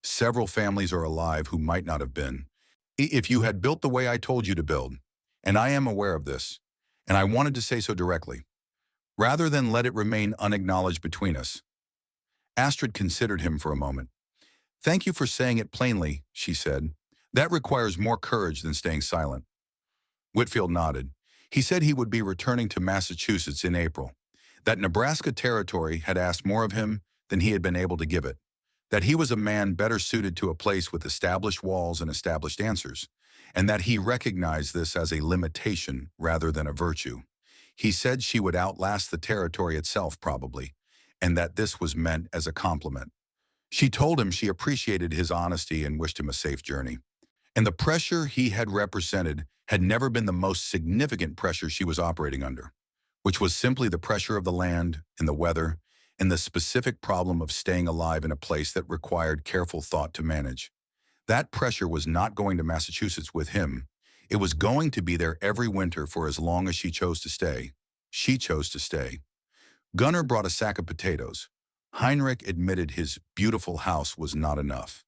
Several families are alive who might not have been, if you had built the way I told you to build, and I am aware of this, and I wanted to say so directly, rather than let it remain unacknowledged between us." Astrid considered him for a moment. "Thank you for saying it plainly," she said. "That requires more courage than staying silent." Whitfield nodded. He said he would be returning to Massachusetts in April, that Nebraska Territory had asked more of him than he had been able to give it, that he was a man better suited to a place with established walls and established answers, and that he recognized this as a limitation rather than a virtue. He said she would outlast the territory itself probably, and that this was meant as a compliment. She told him she appreciated his honesty and wished him a safe journey. And the pressure he had represented had never been the most significant pressure she was operating under, which was simply the pressure of the land and the weather and the specific problem of staying alive in a place that required careful thought to manage. That pressure was not going to Massachusetts with him. It was going to be there every winter for as long as she chose to stay. She chose to stay. Gunnar brought a sack of potatoes. Heinrich admitted his beautiful house was not enough.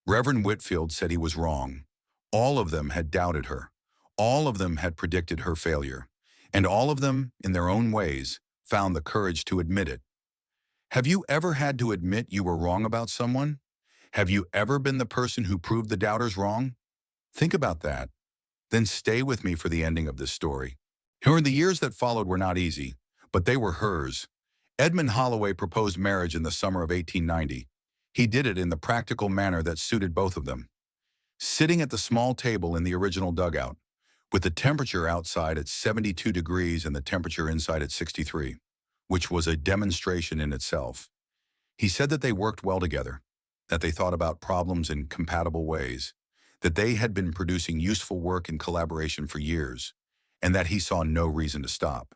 Reverend Whitfield said he was wrong. All of them had doubted her. All of them had predicted her failure. And all of them, in their own ways, found the courage to admit it. Have you ever had to admit you were wrong about someone? Have you ever been the person who proved the doubters wrong? Think about that. Then stay with me for the ending of this story. The years that followed were not easy, but they were hers. Edmund Holloway proposed marriage in the summer of 1890. He did it in the practical manner that suited both of them. Sitting at the small table in the original dugout, with the temperature outside at 72 degrees and the temperature inside at 63, which was a demonstration in itself. He said that they worked well together, that they thought about problems in compatible ways, that they had been producing useful work in collaboration for years, and that he saw no reason to stop,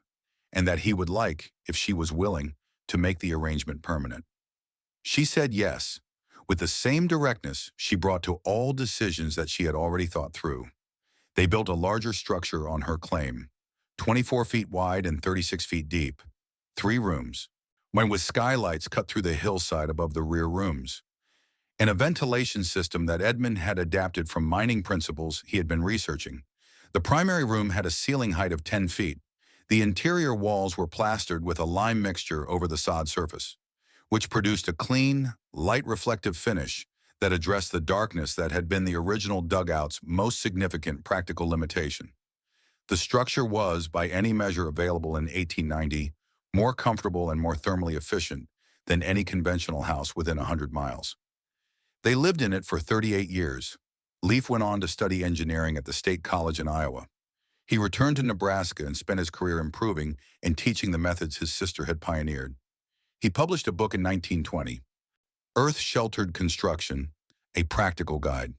and that he would like, if she was willing, to make the arrangement permanent. She said yes, with the same directness she brought to all decisions that she had already thought through. They built a larger structure on her claim, 24 feet wide and 36 feet deep, 3 rooms, with skylights cut through the hillside above the rear rooms, and a ventilation system that Edmund had adapted from mining principles he had been researching. The primary room had a ceiling height of 10 feet. The interior walls were plastered with a lime mixture over the sod surface, which produced a clean, light-reflective finish that addressed the darkness that had been the original dugout's most significant practical limitation. The structure was, by any measure available in 1890, more comfortable and more thermally efficient than any conventional house within 100 miles. They lived in it for 38 years. Leaf went on to study engineering at the State College in Iowa. He returned to Nebraska and spent his career improving and teaching the methods his sister had pioneered. He published a book in 1920, Earth-Sheltered Construction, a Practical Guide.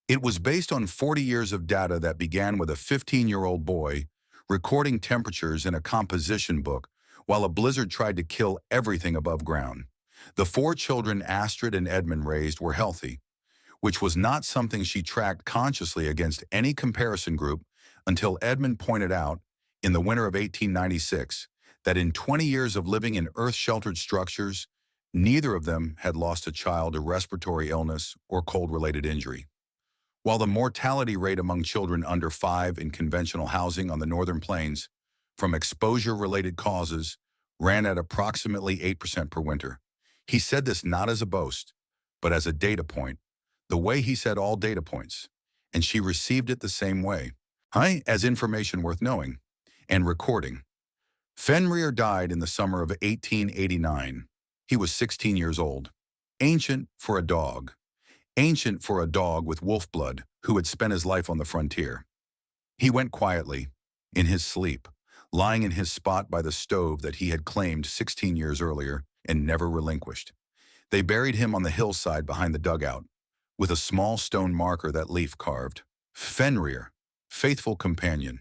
It was based on 40 years of data that began with a 15-year-old boy recording temperatures in a composition book while a blizzard tried to kill everything above ground. The four children Astrid and Edmund raised were healthy, which was not something she tracked consciously against any comparison group until Edmund pointed out, in the winter of 1896, that in 20 years of living in earth-sheltered structures, neither of them had lost a child to respiratory illness or cold-related injury. While the mortality rate among children under 5 in conventional housing on the northern plains from exposure-related causes ran at approximately 8% per winter. He said this not as a boast, but as a data point, the way he said all data points, and she received it the same way, as information worth knowing and recording. Fenrir died in the summer of 1889. He was 16 years old. Ancient for a dog. Ancient for a dog with wolf blood who had spent his life on the frontier. He went quietly, in his sleep, lying in his spot by the stove that he had claimed 16 years earlier and never relinquished. They buried him on the hillside behind the dugout, with a small stone marker that Leaf carved. Fenrir, faithful companion,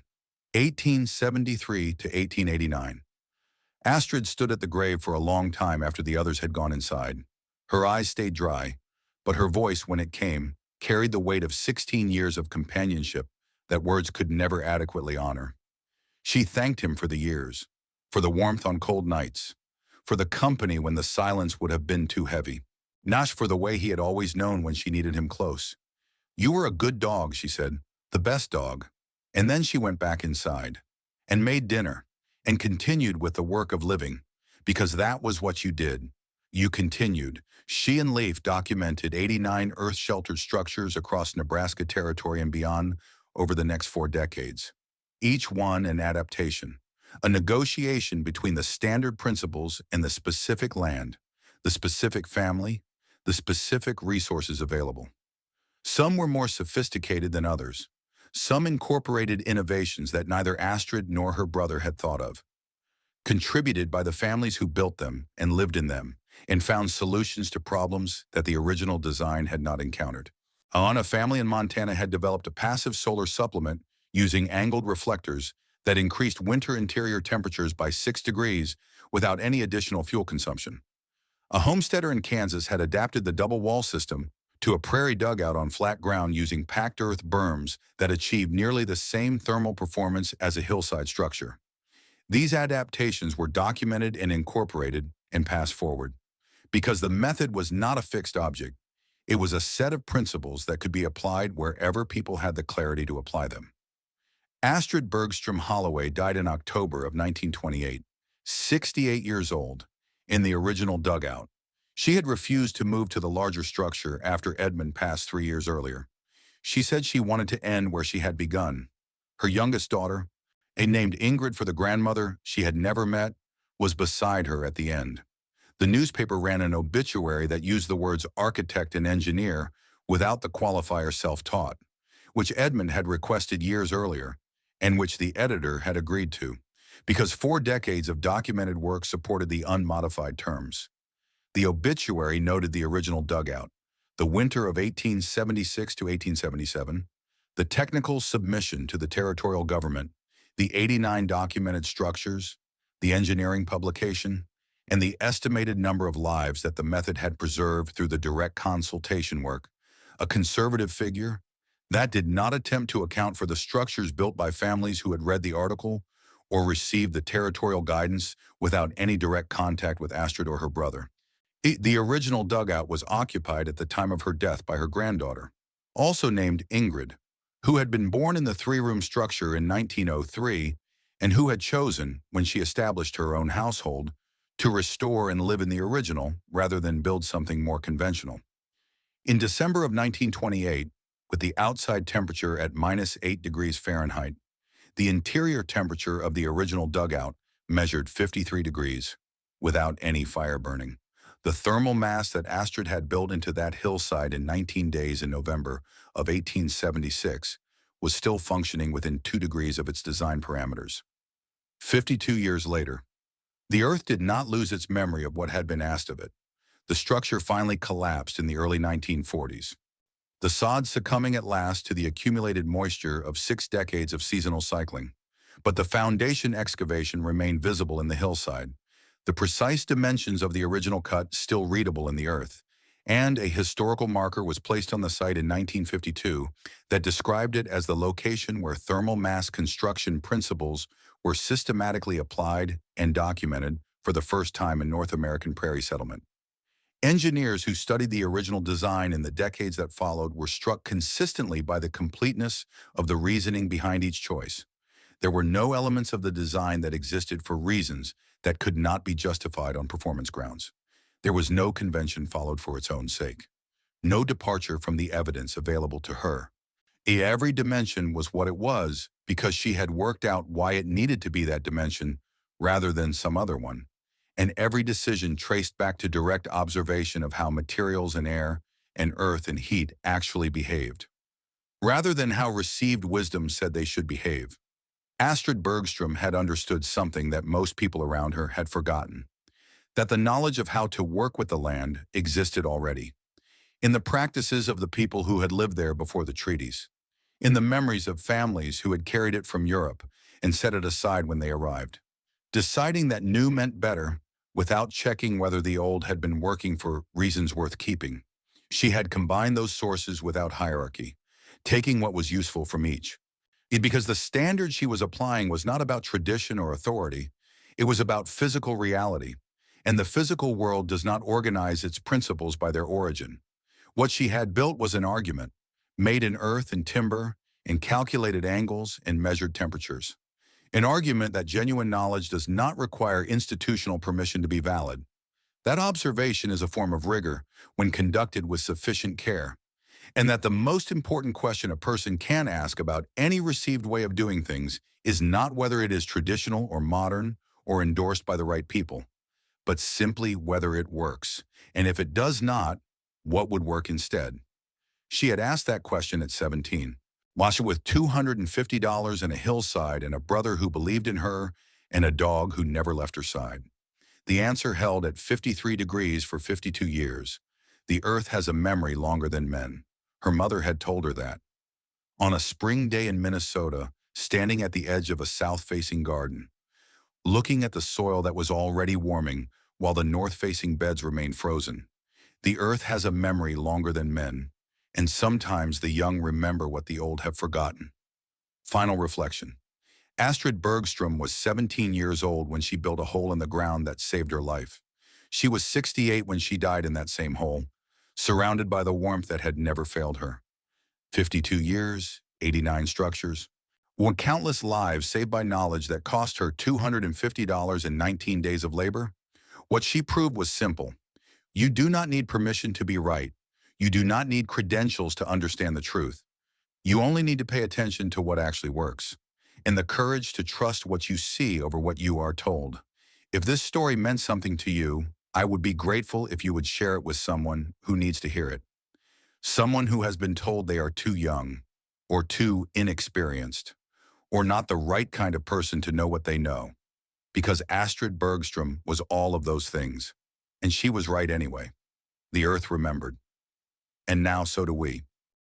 1873 to 1889. Astrid stood at the grave for a long time after the others had gone inside. Her eyes stayed dry, but her voice, when it came, carried the weight of 16 years of companionship that words could never adequately honor. She thanked him for the years, for the warmth on cold nights, for the company when the silence would have been too heavy, not for the way he had always known when she needed him close. "You were a good dog," she said, "the best dog." And then she went back inside and made dinner and continued with the work of living, because that was what you did. You continued. She and Leif documented 89 earth-sheltered structures across Nebraska territory and beyond over the next 4 decades. Each one an adaptation, a negotiation between the standard principles and the specific land, the specific family, the specific resources available. Some were more sophisticated than others. Some incorporated innovations that neither Astrid nor her brother had thought of, contributed by the families who built them and lived in them, and found solutions to problems that the original design had not encountered. A family in Montana had developed a passive solar supplement using angled reflectors that increased winter interior temperatures by 6 degrees without any additional fuel consumption. A homesteader in Kansas had adapted the double wall system to a prairie dugout on flat ground using packed earth berms that achieved nearly the same thermal performance as a hillside structure. These adaptations were documented and incorporated and passed forward, because the method was not a fixed object. It was a set of principles that could be applied wherever people had the clarity to apply them. Astrid Bergstrom Holloway died in October of 1928, 68 years old, in the original dugout. She had refused to move to the larger structure after Edmund passed 3 years earlier. She said she wanted to end where she had begun. Her youngest daughter, named Ingrid for the grandmother she had never met, was beside her at the end. The newspaper ran an obituary that used the words architect and engineer without the qualifier self-taught, which Edmund had requested years earlier, and which the editor had agreed to, because 4 decades of documented work supported the unmodified terms. The obituary noted the original dugout, the winter of 1876 to 1877, the technical submission to the territorial government, the 89 documented structures, the engineering publication, and the estimated number of lives that the method had preserved through the direct consultation work, a conservative figure that did not attempt to account for the structures built by families who had read the article or received the territorial guidance without any direct contact with Astrid or her brother. The original dugout was occupied at the time of her death by her granddaughter, also named Ingrid, who had been born in the 3-room structure in 1903 and who had chosen, when she established her own household, to restore and live in the original rather than build something more conventional. In December of 1928, with the outside temperature at -8 degrees Fahrenheit, the interior temperature of the original dugout measured 53 degrees, without any fire burning. The thermal mass that Astrid had built into that hillside in 19 days in November of 1876 was still functioning within 2 degrees of its design parameters. 52 years later, the Earth did not lose its memory of what had been asked of it. The structure finally collapsed in the early 1940s. The sod succumbing at last to the accumulated moisture of 6 decades of seasonal cycling. But the foundation excavation remained visible in the hillside, the precise dimensions of the original cut still readable in the earth, and a historical marker was placed on the site in 1952 that described it as the location where thermal mass construction principles were systematically applied and documented for the first time in North American prairie settlement. Engineers who studied the original design in the decades that followed were struck consistently by the completeness of the reasoning behind each choice. There were no elements of the design that existed for reasons that could not be justified on performance grounds. There was no convention followed for its own sake. No departure from the evidence available to her. Every dimension was what it was because she had worked out why it needed to be that dimension rather than some other one. And every decision traced back to direct observation of how materials and air and earth and heat actually behaved, rather than how received wisdom said they should behave. Astrid Bergstrom had understood something that most people around her had forgotten, that the knowledge of how to work with the land existed already, in the practices of the people who had lived there before the treaties, in the memories of families who had carried it from Europe and set it aside when they arrived. Deciding that new meant better without checking whether the old had been working for reasons worth keeping. She had combined those sources without hierarchy, taking what was useful from each. Because the standard she was applying was not about tradition or authority, it was about physical reality, and the physical world does not organize its principles by their origin. What she had built was an argument, made in earth and timber, in calculated angles and measured temperatures. An argument that genuine knowledge does not require institutional permission to be valid. That observation is a form of rigor when conducted with sufficient care, and that the most important question a person can ask about any received way of doing things is not whether it is traditional or modern or endorsed by the right people, but simply whether it works, and if it does not, what would work instead? She had asked that question at 17. Masha with $250 and a hillside and a brother who believed in her and a dog who never left her side. The answer held at 53 degrees for 52 years. The earth has a memory longer than men. Her mother had told her that. On a spring day in Minnesota, standing at the edge of a south-facing garden, looking at the soil that was already warming while the north-facing beds remained frozen. The earth has a memory longer than men, and sometimes the young remember what the old have forgotten. Final reflection. Astrid Bergstrom was 17 years old when she built a hole in the ground that saved her life. She was 68 when she died in that same hole, surrounded by the warmth that had never failed her. 52 years, 89 structures, countless lives saved by knowledge that cost her $250 and 19 days of labor. What she proved was simple. You do not need permission to be right. You do not need credentials to understand the truth. You only need to pay attention to what actually works, and the courage to trust what you see over what you are told. If this story meant something to you, I would be grateful if you would share it with someone who needs to hear it. Someone who has been told they are too young, or too inexperienced, or not the right kind of person to know what they know. Because Astrid Bergstrom was all of those things, and she was right anyway. The earth remembered. And now so do we.